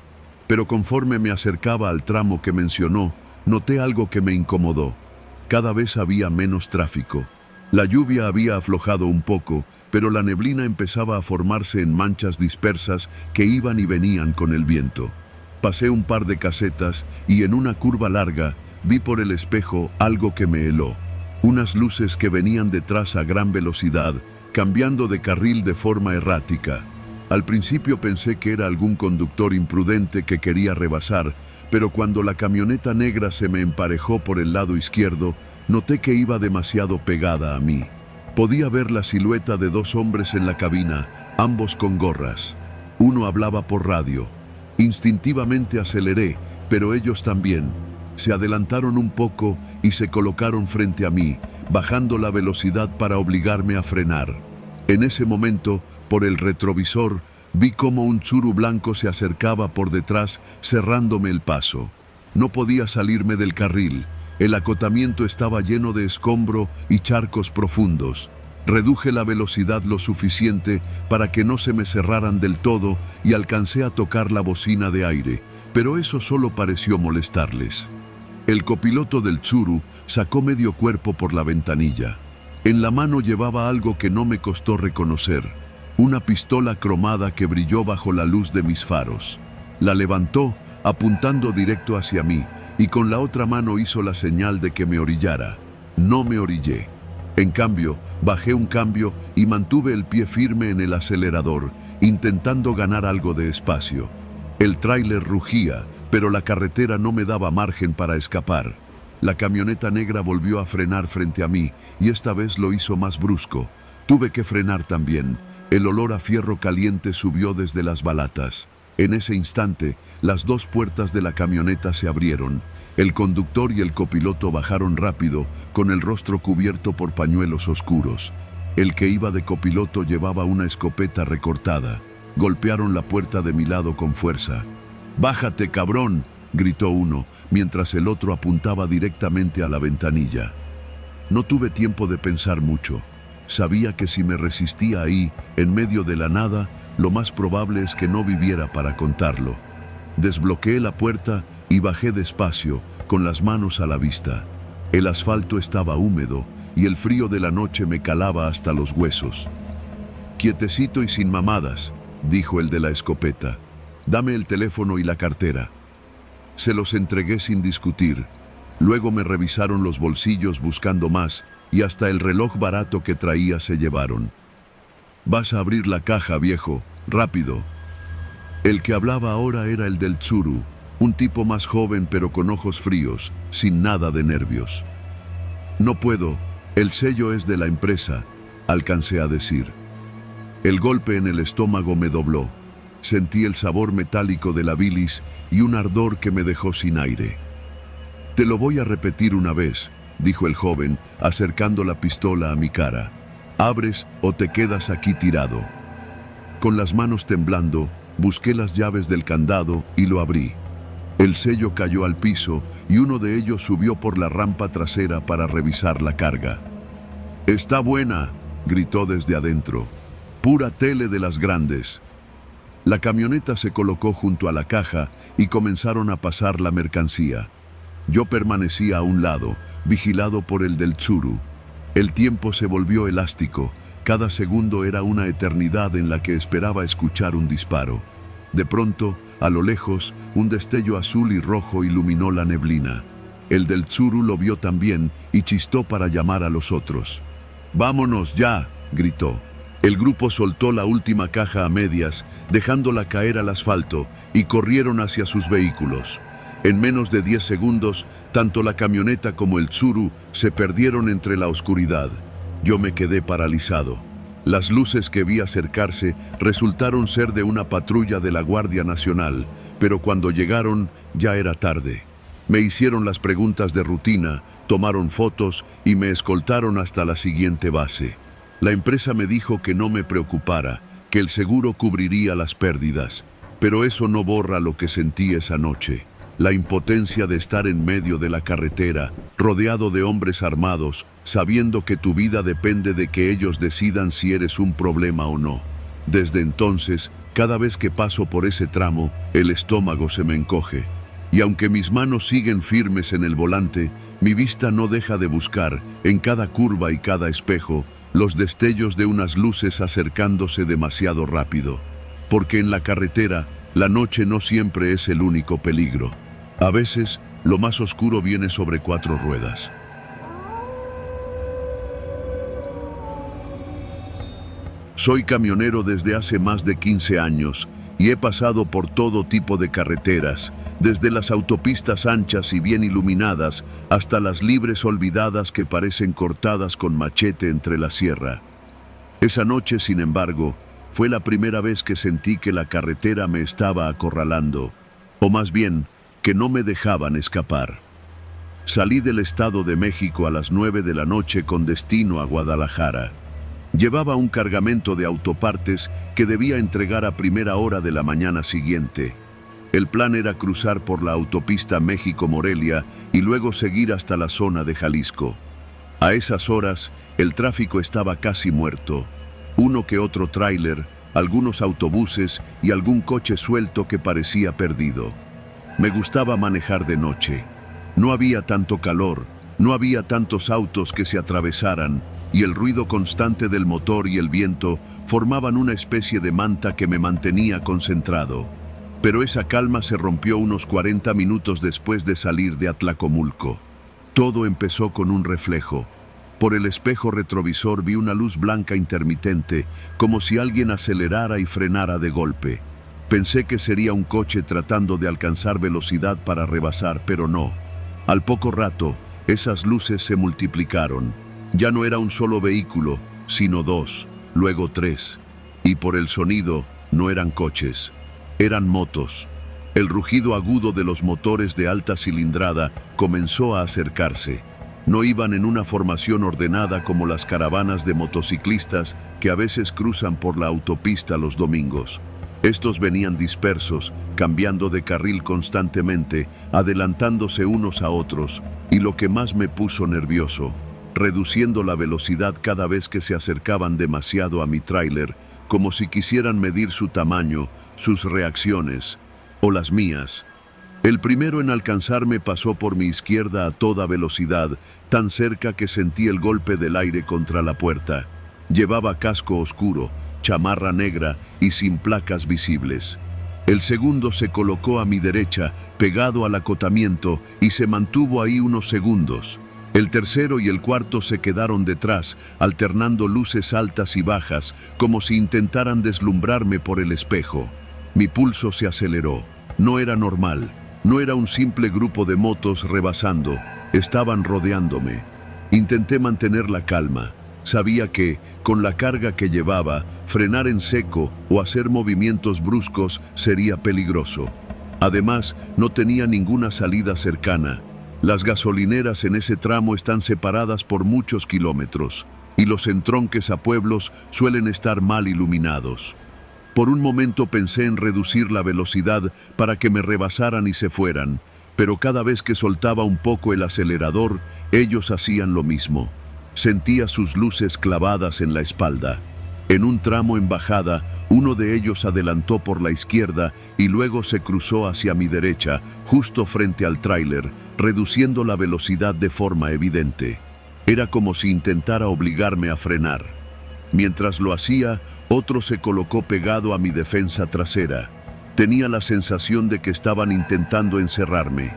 Pero conforme me acercaba al tramo que mencionó, noté algo que me incomodó. Cada vez había menos tráfico. La lluvia había aflojado un poco, pero la neblina empezaba a formarse en manchas dispersas que iban y venían con el viento. Pasé un par de casetas y en una curva larga vi por el espejo algo que me heló. Unas luces que venían detrás a gran velocidad, cambiando de carril de forma errática. Al principio pensé que era algún conductor imprudente que quería rebasar, pero cuando la camioneta negra se me emparejó por el lado izquierdo, noté que iba demasiado pegada a mí. Podía ver la silueta de dos hombres en la cabina, ambos con gorras. Uno hablaba por radio. Instintivamente aceleré, pero ellos también. Se adelantaron un poco y se colocaron frente a mí, bajando la velocidad para obligarme a frenar. En ese momento, por el retrovisor, vi cómo un Tsuru blanco se acercaba por detrás, cerrándome el paso. No podía salirme del carril. El acotamiento estaba lleno de escombro y charcos profundos. Reduje la velocidad lo suficiente para que no se me cerraran del todo y alcancé a tocar la bocina de aire, pero eso solo pareció molestarles. El copiloto del Tsuru sacó medio cuerpo por la ventanilla. En la mano llevaba algo que no me costó reconocer, una pistola cromada que brilló bajo la luz de mis faros. La levantó, apuntando directo hacia mí, y con la otra mano hizo la señal de que me orillara. No me orillé. En cambio, bajé un cambio y mantuve el pie firme en el acelerador, intentando ganar algo de espacio. El tráiler rugía, pero la carretera no me daba margen para escapar. La camioneta negra volvió a frenar frente a mí, y esta vez lo hizo más brusco. Tuve que frenar también. El olor a fierro caliente subió desde las balatas. En ese instante, las dos puertas de la camioneta se abrieron. El conductor y el copiloto bajaron rápido, con el rostro cubierto por pañuelos oscuros. El que iba de copiloto llevaba una escopeta recortada. Golpearon la puerta de mi lado con fuerza. «¡Bájate, cabrón!», gritó uno, mientras el otro apuntaba directamente a la ventanilla. No tuve tiempo de pensar mucho. Sabía que si me resistía ahí, en medio de la nada, lo más probable es que no viviera para contarlo. Desbloqueé la puerta y bajé despacio, con las manos a la vista. El asfalto estaba húmedo y el frío de la noche me calaba hasta los huesos. «Quietecito y sin mamadas», dijo el de la escopeta. «Dame el teléfono y la cartera». Se los entregué sin discutir. Luego me revisaron los bolsillos buscando más y hasta el reloj barato que traía se llevaron. «Vas a abrir la caja, viejo, rápido». El que hablaba ahora era el del Tsuru, un tipo más joven pero con ojos fríos, sin nada de nervios. «No puedo, el sello es de la empresa», alcancé a decir. El golpe en el estómago me dobló. Sentí el sabor metálico de la bilis y un ardor que me dejó sin aire. «Te lo voy a repetir una vez», dijo el joven, acercando la pistola a mi cara. «Abres o te quedas aquí tirado». Con las manos temblando, busqué las llaves del candado y lo abrí. El sello cayó al piso y uno de ellos subió por la rampa trasera para revisar la carga. «Está buena», gritó desde adentro. «Pura tele de las grandes». La camioneta se colocó junto a la caja y comenzaron a pasar la mercancía. Yo permanecía a un lado, vigilado por el del Tsuru. El tiempo se volvió elástico. Cada segundo era una eternidad en la que esperaba escuchar un disparo. De pronto, a lo lejos, un destello azul y rojo iluminó la neblina. El del Tsuru lo vio también y chistó para llamar a los otros. «¡Vámonos ya!», gritó. El grupo soltó la última caja a medias, dejándola caer al asfalto, y corrieron hacia sus vehículos. En menos de 10 segundos, tanto la camioneta como el Tsuru se perdieron entre la oscuridad. Yo me quedé paralizado. Las luces que vi acercarse resultaron ser de una patrulla de la Guardia Nacional, pero cuando llegaron ya era tarde. Me hicieron las preguntas de rutina, tomaron fotos y me escoltaron hasta la siguiente base. La empresa me dijo que no me preocupara, que el seguro cubriría las pérdidas, pero eso no borra lo que sentí esa noche. La impotencia de estar en medio de la carretera, rodeado de hombres armados, sabiendo que tu vida depende de que ellos decidan si eres un problema o no. Desde entonces, cada vez que paso por ese tramo, el estómago se me encoge. Y aunque mis manos siguen firmes en el volante, mi vista no deja de buscar, en cada curva y cada espejo, los destellos de unas luces acercándose demasiado rápido. Porque en la carretera, la noche no siempre es el único peligro. A veces, lo más oscuro viene sobre 4 ruedas. Soy camionero desde hace más de 15 años y he pasado por todo tipo de carreteras, desde las autopistas anchas y bien iluminadas hasta las libres olvidadas que parecen cortadas con machete entre la sierra. Esa noche, sin embargo, fue la primera vez que sentí que la carretera me estaba acorralando, o más bien, que no me dejaban escapar. Salí del Estado de México a las 9 de la noche con destino a Guadalajara. Llevaba un cargamento de autopartes que debía entregar a primera hora de la mañana siguiente. El plan era cruzar por la autopista México-Morelia y luego seguir hasta la zona de Jalisco. A esas horas, el tráfico estaba casi muerto. Uno que otro tráiler, algunos autobuses y algún coche suelto que parecía perdido. Me gustaba manejar de noche. No había tanto calor, no había tantos autos que se atravesaran, y el ruido constante del motor y el viento formaban una especie de manta que me mantenía concentrado. Pero esa calma se rompió unos 40 minutos después de salir de Atlacomulco. Todo empezó con un reflejo. Por el espejo retrovisor vi una luz blanca intermitente, como si alguien acelerara y frenara de golpe. Pensé que sería un coche tratando de alcanzar velocidad para rebasar, pero no. Al poco rato, esas luces se multiplicaron. Ya no era un solo vehículo, sino 2, luego 3. Y por el sonido, no eran coches, eran motos. El rugido agudo de los motores de alta cilindrada comenzó a acercarse. No iban en una formación ordenada como las caravanas de motociclistas que a veces cruzan por la autopista los domingos. Estos venían dispersos, cambiando de carril constantemente, adelantándose unos a otros, y lo que más me puso nervioso, reduciendo la velocidad cada vez que se acercaban demasiado a mi tráiler, como si quisieran medir su tamaño, sus reacciones, o las mías. El primero en alcanzarme pasó por mi izquierda a toda velocidad, tan cerca que sentí el golpe del aire contra la puerta. Llevaba casco oscuro, chamarra negra y sin placas visibles. El segundo se colocó a mi derecha, pegado al acotamiento, y se mantuvo ahí unos segundos. El tercero y el cuarto se quedaron detrás, alternando luces altas y bajas, como si intentaran deslumbrarme por el espejo. Mi pulso se aceleró. No era normal. No era un simple grupo de motos rebasando. Estaban rodeándome. Intenté mantener la calma. Sabía que, con la carga que llevaba, frenar en seco o hacer movimientos bruscos sería peligroso. Además, no tenía ninguna salida cercana. Las gasolineras en ese tramo están separadas por muchos kilómetros, y los entronques a pueblos suelen estar mal iluminados. Por un momento pensé en reducir la velocidad para que me rebasaran y se fueran, pero cada vez que soltaba un poco el acelerador, ellos hacían lo mismo. Sentía sus luces clavadas en la espalda. En un tramo en bajada, uno de ellos adelantó por la izquierda y luego se cruzó hacia mi derecha, justo frente al tráiler, reduciendo la velocidad de forma evidente. Era como si intentara obligarme a frenar. Mientras lo hacía, otro se colocó pegado a mi defensa trasera. Tenía la sensación de que estaban intentando encerrarme.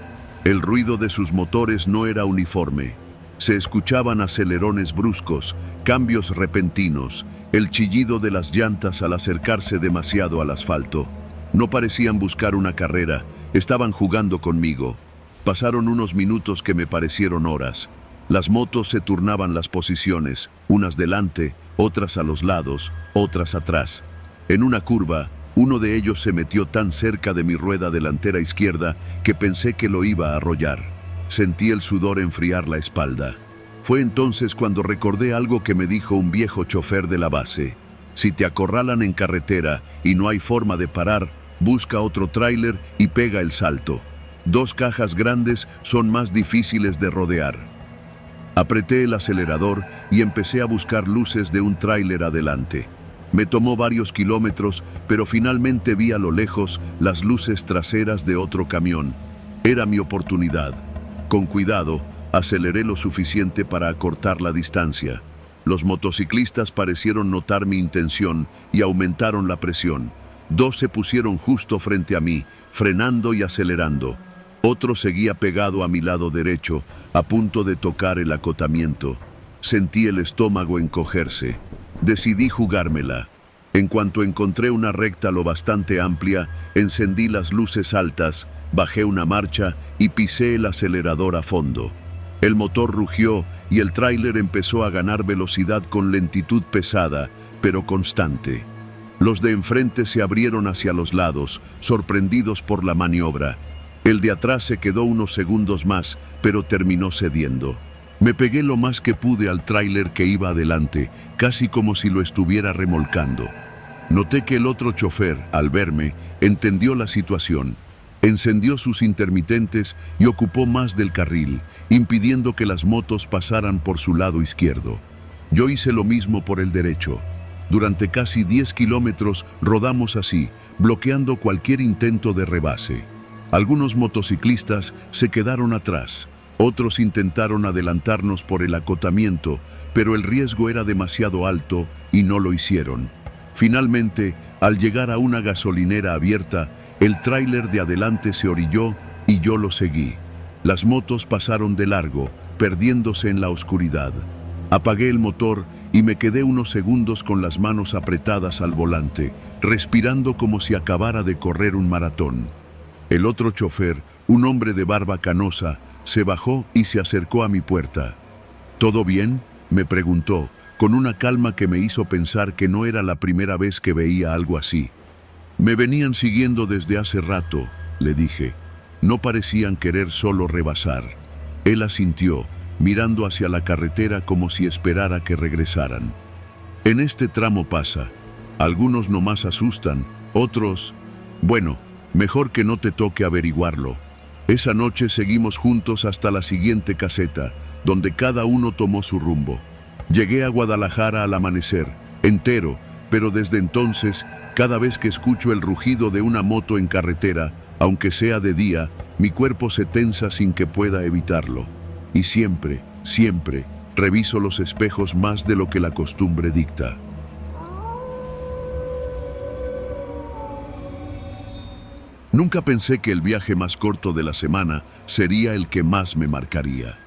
El ruido de sus motores no era uniforme. Se escuchaban acelerones bruscos, cambios repentinos, el chillido de las llantas al acercarse demasiado al asfalto. No parecían buscar una carrera, estaban jugando conmigo. Pasaron unos minutos que me parecieron horas. Las motos se turnaban las posiciones, unas delante, otras a los lados, otras atrás. En una curva, uno de ellos se metió tan cerca de mi rueda delantera izquierda que pensé que lo iba a arrollar. Sentí el sudor enfriar la espalda. Fue entonces cuando recordé algo que me dijo un viejo chofer de la base. Si te acorralan en carretera y no hay forma de parar, busca otro tráiler y pega el salto. 2 cajas grandes son más difíciles de rodear. Apreté el acelerador y empecé a buscar luces de un tráiler adelante. Me tomó varios kilómetros, pero finalmente vi a lo lejos las luces traseras de otro camión. Era mi oportunidad. Con cuidado, aceleré lo suficiente para acortar la distancia. Los motociclistas parecieron notar mi intención y aumentaron la presión. 2 se pusieron justo frente a mí, frenando y acelerando. Otro seguía pegado a mi lado derecho, a punto de tocar el acotamiento. Sentí el estómago encogerse. Decidí jugármela. En cuanto encontré una recta lo bastante amplia, encendí las luces altas, bajé una marcha y pisé el acelerador a fondo. El motor rugió y el tráiler empezó a ganar velocidad con lentitud pesada, pero constante. Los de enfrente se abrieron hacia los lados, sorprendidos por la maniobra. El de atrás se quedó unos segundos más, pero terminó cediendo. Me pegué lo más que pude al tráiler que iba adelante, casi como si lo estuviera remolcando. Noté que el otro chofer, al verme, entendió la situación. Encendió sus intermitentes y ocupó más del carril, impidiendo que las motos pasaran por su lado izquierdo. Yo hice lo mismo por el derecho. Durante casi 10 kilómetros rodamos así, bloqueando cualquier intento de rebase. Algunos motociclistas se quedaron atrás, otros intentaron adelantarnos por el acotamiento, pero el riesgo era demasiado alto y no lo hicieron. Finalmente, al llegar a una gasolinera abierta, el tráiler de adelante se orilló y yo lo seguí. Las motos pasaron de largo, perdiéndose en la oscuridad. Apagué el motor y me quedé unos segundos con las manos apretadas al volante, respirando como si acabara de correr un maratón. El otro chofer, un hombre de barba canosa, se bajó y se acercó a mi puerta. ¿Todo bien?, me preguntó, con una calma que me hizo pensar que no era la primera vez que veía algo así. Me venían siguiendo desde hace rato, le dije. No parecían querer solo rebasar. Él asintió, mirando hacia la carretera como si esperara que regresaran. En este tramo pasa. Algunos nomás asustan, otros... Bueno, mejor que no te toque averiguarlo. Esa noche seguimos juntos hasta la siguiente caseta, donde cada uno tomó su rumbo. Llegué a Guadalajara al amanecer, entero, pero desde entonces, cada vez que escucho el rugido de una moto en carretera, aunque sea de día, mi cuerpo se tensa sin que pueda evitarlo. Y siempre, siempre, reviso los espejos más de lo que la costumbre dicta. Nunca pensé que el viaje más corto de la semana sería el que más me marcaría.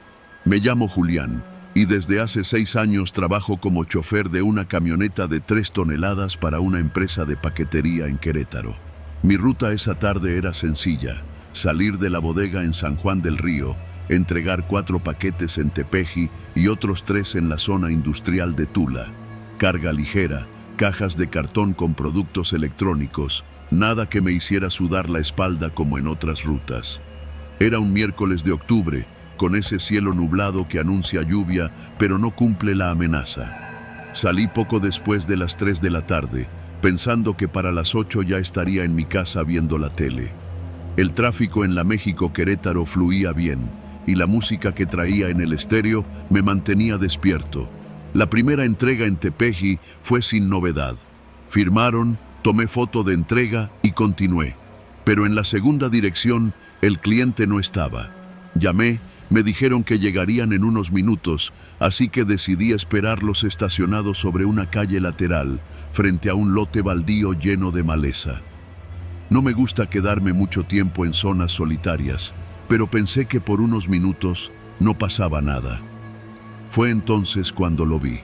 Me llamo Julián y desde hace 6 años trabajo como chofer de una camioneta de 3 toneladas para una empresa de paquetería en Querétaro. Mi ruta esa tarde era sencilla: salir de la bodega en San Juan del Río, entregar 4 paquetes en Tepeji y otros 3 en la zona industrial de Tula. Carga ligera, cajas de cartón con productos electrónicos, nada que me hiciera sudar la espalda como en otras rutas. Era un miércoles de octubre, con ese cielo nublado que anuncia lluvia, pero no cumple la amenaza. Salí poco después de las 3 de la tarde, pensando que para las 8 ya estaría en mi casa viendo la tele. El tráfico en la México-Querétaro fluía bien, y la música que traía en el estéreo me mantenía despierto. La primera entrega en Tepeji fue sin novedad. Firmaron, tomé foto de entrega y continué. Pero en la segunda dirección, el cliente no estaba. Llamé, me dijeron que llegarían en unos minutos, así que decidí esperarlos estacionados sobre una calle lateral, frente a un lote baldío lleno de maleza. No me gusta quedarme mucho tiempo en zonas solitarias, pero pensé que por unos minutos no pasaba nada. Fue entonces cuando lo vi.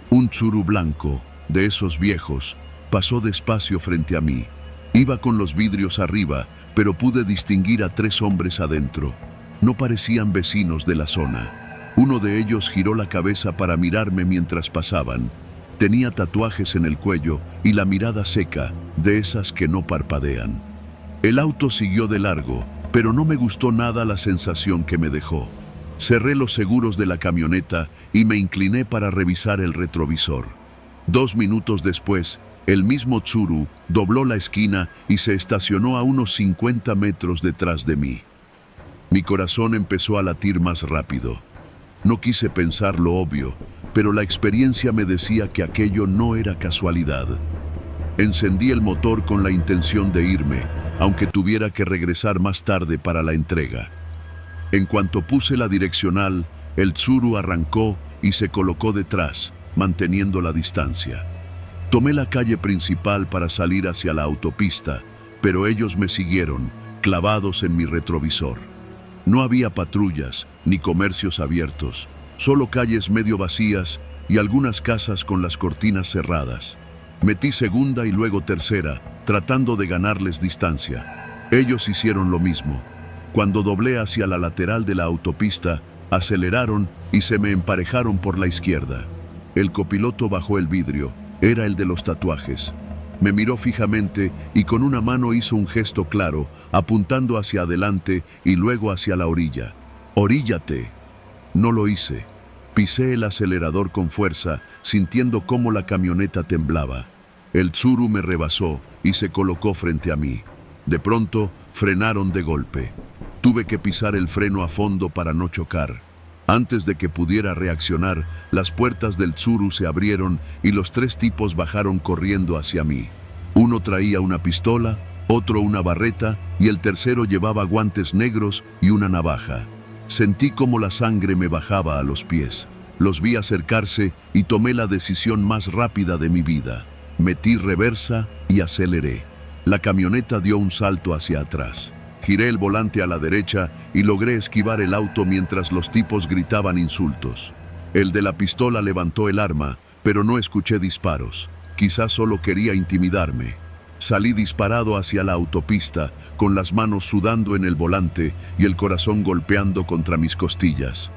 Un Tsuru blanco, de esos viejos, pasó despacio frente a mí. Iba con los vidrios arriba, pero pude distinguir a 3 hombres adentro. No parecían vecinos de la zona. Uno de ellos giró la cabeza para mirarme mientras pasaban. Tenía tatuajes en el cuello y la mirada seca, de esas que no parpadean. El auto siguió de largo, pero no me gustó nada la sensación que me dejó. Cerré los seguros de la camioneta y me incliné para revisar el retrovisor. 2 minutos después, el mismo Tsuru dobló la esquina y se estacionó a unos 50 metros detrás de mí. Mi corazón empezó a latir más rápido. No quise pensar lo obvio, pero la experiencia me decía que aquello no era casualidad. Encendí el motor con la intención de irme, aunque tuviera que regresar más tarde para la entrega. En cuanto puse la direccional, el Tsuru arrancó y se colocó detrás, manteniendo la distancia. Tomé la calle principal para salir hacia la autopista, pero ellos me siguieron, clavados en mi retrovisor. No había patrullas ni comercios abiertos, solo calles medio vacías y algunas casas con las cortinas cerradas. Metí segunda y luego tercera, tratando de ganarles distancia. Ellos hicieron lo mismo. Cuando doblé hacia la lateral de la autopista, aceleraron y se me emparejaron por la izquierda. El copiloto bajó el vidrio, era el de los tatuajes. Me miró fijamente y con una mano hizo un gesto claro, apuntando hacia adelante y luego hacia la orilla. ¡Oríllate! No lo hice. Pisé el acelerador con fuerza, sintiendo cómo la camioneta temblaba. El Tsuru me rebasó y se colocó frente a mí. De pronto, frenaron de golpe. Tuve que pisar el freno a fondo para no chocar. Antes de que pudiera reaccionar, las puertas del Tsuru se abrieron y los 3 tipos bajaron corriendo hacia mí. Uno traía una pistola, otro una barreta y el tercero llevaba guantes negros y una navaja. Sentí como la sangre me bajaba a los pies. Los vi acercarse y tomé la decisión más rápida de mi vida. Metí reversa y aceleré. La camioneta dio un salto hacia atrás. Giré el volante a la derecha y logré esquivar el auto mientras los tipos gritaban insultos. El de la pistola levantó el arma, pero no escuché disparos. Quizás solo quería intimidarme. Salí disparado hacia la autopista, con las manos sudando en el volante y el corazón golpeando contra mis costillas.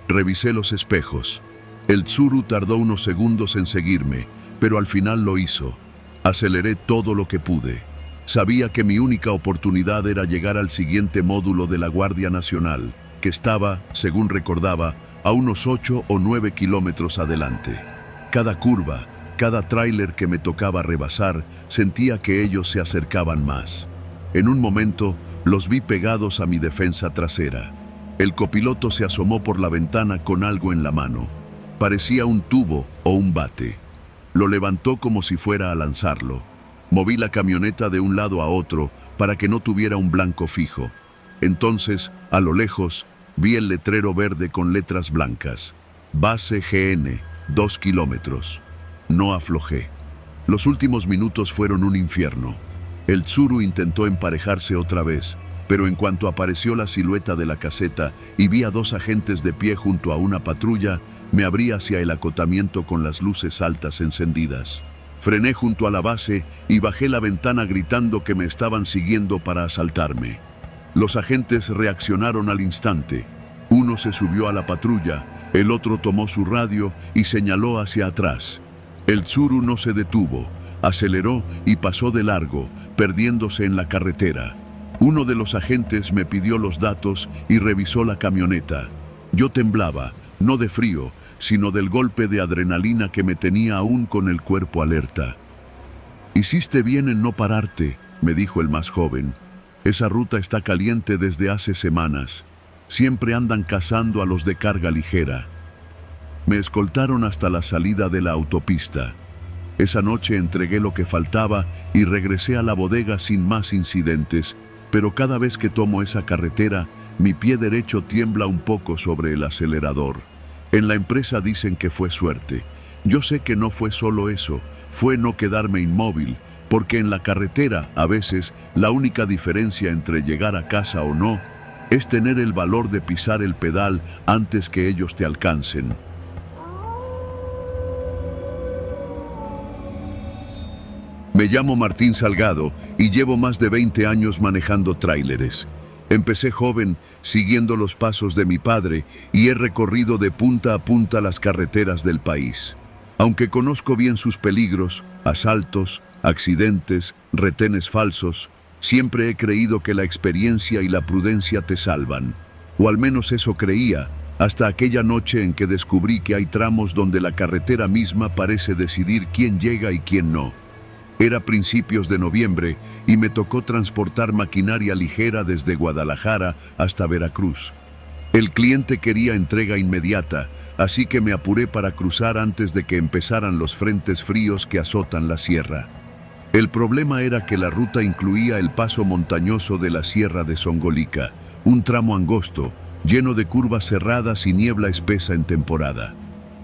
Revisé los espejos. El Tsuru tardó unos segundos en seguirme, pero al final lo hizo. Aceleré todo lo que pude. Sabía que mi única oportunidad era llegar al siguiente módulo de la Guardia Nacional, que estaba, según recordaba, a unos 8 o 9 kilómetros adelante. Cada curva, cada tráiler que me tocaba rebasar, sentía que ellos se acercaban más. En un momento, los vi pegados a mi defensa trasera. El copiloto se asomó por la ventana con algo en la mano. Parecía un tubo o un bate. Lo levantó como si fuera a lanzarlo. Moví la camioneta de un lado a otro para que no tuviera un blanco fijo. Entonces, a lo lejos, vi el letrero verde con letras blancas. Base GN, 2 kilómetros. No aflojé. Los últimos minutos fueron un infierno. El Tsuru intentó emparejarse otra vez, pero en cuanto apareció la silueta de la caseta y vi a 2 agentes de pie junto a una patrulla, me abrí hacia el acotamiento con las luces altas encendidas. Frené junto a la base y bajé la ventana gritando que me estaban siguiendo para asaltarme. Los agentes reaccionaron al instante. Uno se subió a la patrulla, el otro tomó su radio y señaló hacia atrás. El Tsuru no se detuvo, aceleró y pasó de largo, perdiéndose en la carretera. Uno de los agentes me pidió los datos y revisó la camioneta. Yo temblaba, no de frío, sino del golpe de adrenalina que me tenía aún con el cuerpo alerta. «Hiciste bien en no pararte», me dijo el más joven. «Esa ruta está caliente desde hace semanas. Siempre andan cazando a los de carga ligera». Me escoltaron hasta la salida de la autopista. Esa noche entregué lo que faltaba y regresé a la bodega sin más incidentes, pero cada vez que tomo esa carretera, mi pie derecho tiembla un poco sobre el acelerador. En la empresa dicen que fue suerte. Yo sé que no fue solo eso, fue no quedarme inmóvil, porque en la carretera, a veces, la única diferencia entre llegar a casa o no, es tener el valor de pisar el pedal antes que ellos te alcancen. Me llamo Martín Salgado y llevo más de 20 años manejando tráileres. Empecé joven, siguiendo los pasos de mi padre, y he recorrido de punta a punta las carreteras del país. Aunque conozco bien sus peligros, asaltos, accidentes, retenes falsos, siempre he creído que la experiencia y la prudencia te salvan. O al menos eso creía, hasta aquella noche en que descubrí que hay tramos donde la carretera misma parece decidir quién llega y quién no. Era principios de noviembre y me tocó transportar maquinaria ligera desde Guadalajara hasta Veracruz. El cliente quería entrega inmediata, así que me apuré para cruzar antes de que empezaran los frentes fríos que azotan la sierra. El problema era que la ruta incluía el paso montañoso de la Sierra de Songolica, un tramo angosto, lleno de curvas cerradas y niebla espesa en temporada.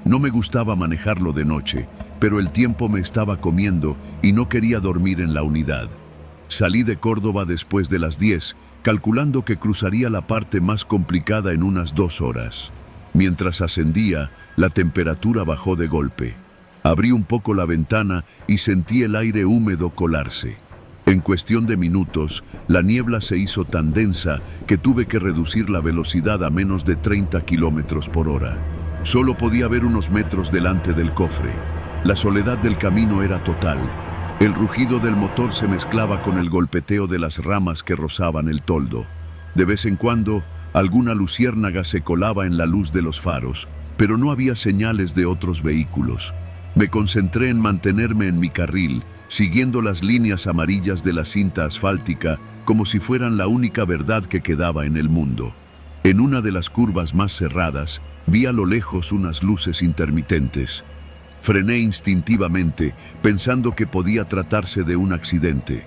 No me gustaba manejarlo de noche, pero el tiempo me estaba comiendo y no quería dormir en la unidad. Salí de Córdoba después de las 10, calculando que cruzaría la parte más complicada en unas 2 horas. Mientras ascendía, la temperatura bajó de golpe. Abrí un poco la ventana y sentí el aire húmedo colarse. En cuestión de minutos, la niebla se hizo tan densa que tuve que reducir la velocidad a menos de 30 kilómetros por hora. Solo podía ver unos metros delante del cofre. La soledad del camino era total. El rugido del motor se mezclaba con el golpeteo de las ramas que rozaban el toldo. De vez en cuando, alguna luciérnaga se colaba en la luz de los faros, pero no había señales de otros vehículos. Me concentré en mantenerme en mi carril, siguiendo las líneas amarillas de la cinta asfáltica como si fueran la única verdad que quedaba en el mundo. En una de las curvas más cerradas, vi a lo lejos unas luces intermitentes. Frené instintivamente, pensando que podía tratarse de un accidente.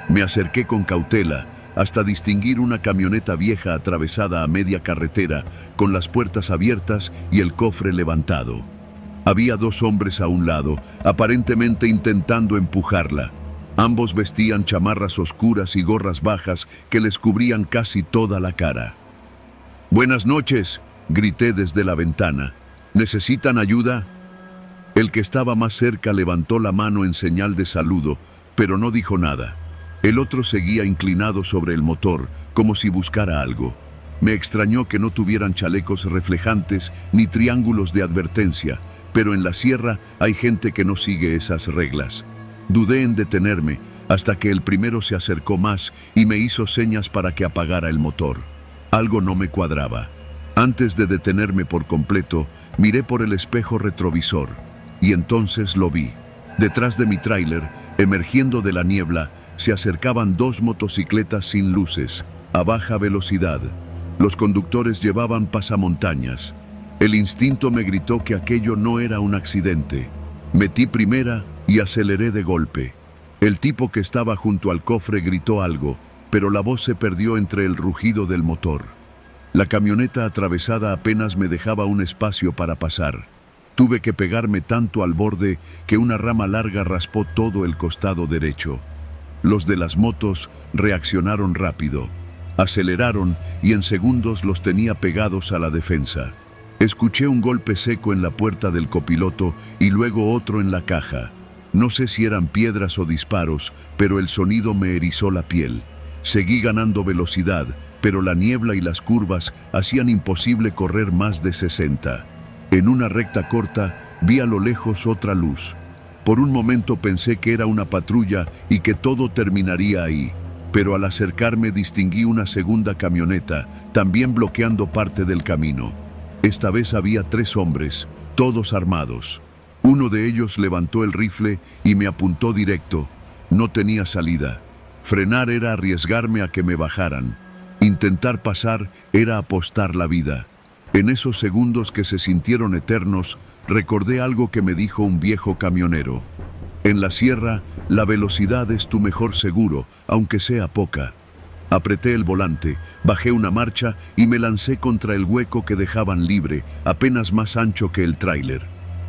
Me acerqué con cautela, hasta distinguir una camioneta vieja atravesada a media carretera, con las puertas abiertas y el cofre levantado. Había 2 hombres a un lado, aparentemente intentando empujarla. Ambos vestían chamarras oscuras y gorras bajas que les cubrían casi toda la cara. «Buenas noches», grité desde la ventana. «¿Necesitan ayuda?» El que estaba más cerca levantó la mano en señal de saludo, pero no dijo nada. El otro seguía inclinado sobre el motor, como si buscara algo. Me extrañó que no tuvieran chalecos reflejantes ni triángulos de advertencia, pero en la sierra hay gente que no sigue esas reglas. Dudé en detenerme, hasta que el primero se acercó más y me hizo señas para que apagara el motor. Algo no me cuadraba. Antes de detenerme por completo, miré por el espejo retrovisor, y entonces lo vi. Detrás de mi tráiler, emergiendo de la niebla, se acercaban 2 motocicletas sin luces, a baja velocidad. Los conductores llevaban pasamontañas. El instinto me gritó que aquello no era un accidente. Metí primera y aceleré de golpe. El tipo que estaba junto al cofre gritó algo, pero la voz se perdió entre el rugido del motor. La camioneta atravesada apenas me dejaba un espacio para pasar. Tuve que pegarme tanto al borde que una rama larga raspó todo el costado derecho. Los de las motos reaccionaron rápido. Aceleraron y en segundos los tenía pegados a la defensa. Escuché un golpe seco en la puerta del copiloto y luego otro en la caja. No sé si eran piedras o disparos, pero el sonido me erizó la piel. Seguí ganando velocidad, pero la niebla y las curvas hacían imposible correr más de 60. En una recta corta, vi a lo lejos otra luz. Por un momento pensé que era una patrulla y que todo terminaría ahí, pero al acercarme distinguí una segunda camioneta, también bloqueando parte del camino. Esta vez había 3 hombres, todos armados. Uno de ellos levantó el rifle y me apuntó directo. No tenía salida. Frenar era arriesgarme a que me bajaran. Intentar pasar era apostar la vida. En esos segundos que se sintieron eternos, recordé algo que me dijo un viejo camionero. En la sierra, la velocidad es tu mejor seguro, aunque sea poca. Apreté el volante, bajé una marcha y me lancé contra el hueco que dejaban libre, apenas más ancho que el tráiler.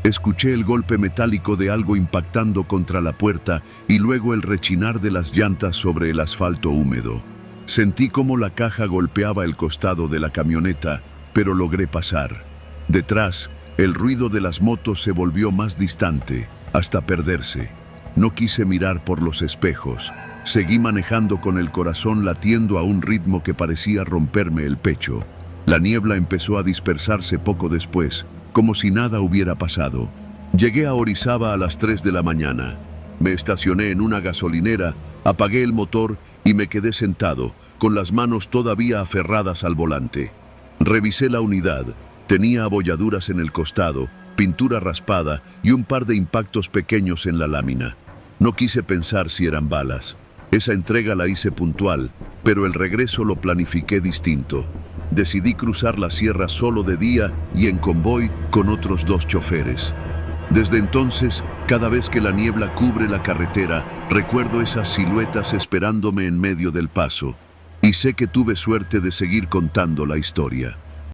Escuché el golpe metálico de algo impactando contra la puerta y luego el rechinar de las llantas sobre el asfalto húmedo. Sentí cómo la caja golpeaba el costado de la camioneta, pero logré pasar. Detrás, el ruido de las motos se volvió más distante, hasta perderse. No quise mirar por los espejos. Seguí manejando con el corazón latiendo a un ritmo que parecía romperme el pecho. La niebla empezó a dispersarse poco después, como si nada hubiera pasado. Llegué a Orizaba a las 3 de la mañana. Me estacioné en una gasolinera, apagué el motor y me quedé sentado, con las manos todavía aferradas al volante. Revisé la unidad. Tenía abolladuras en el costado, pintura raspada y un par de impactos pequeños en la lámina. No quise pensar si eran balas. Esa entrega la hice puntual, pero el regreso lo planifiqué distinto. Decidí cruzar la sierra solo de día y en convoy con otros 2 choferes. Desde entonces, cada vez que la niebla cubre la carretera, recuerdo esas siluetas esperándome en medio del paso. Y sé que tuve suerte de seguir contando la historia.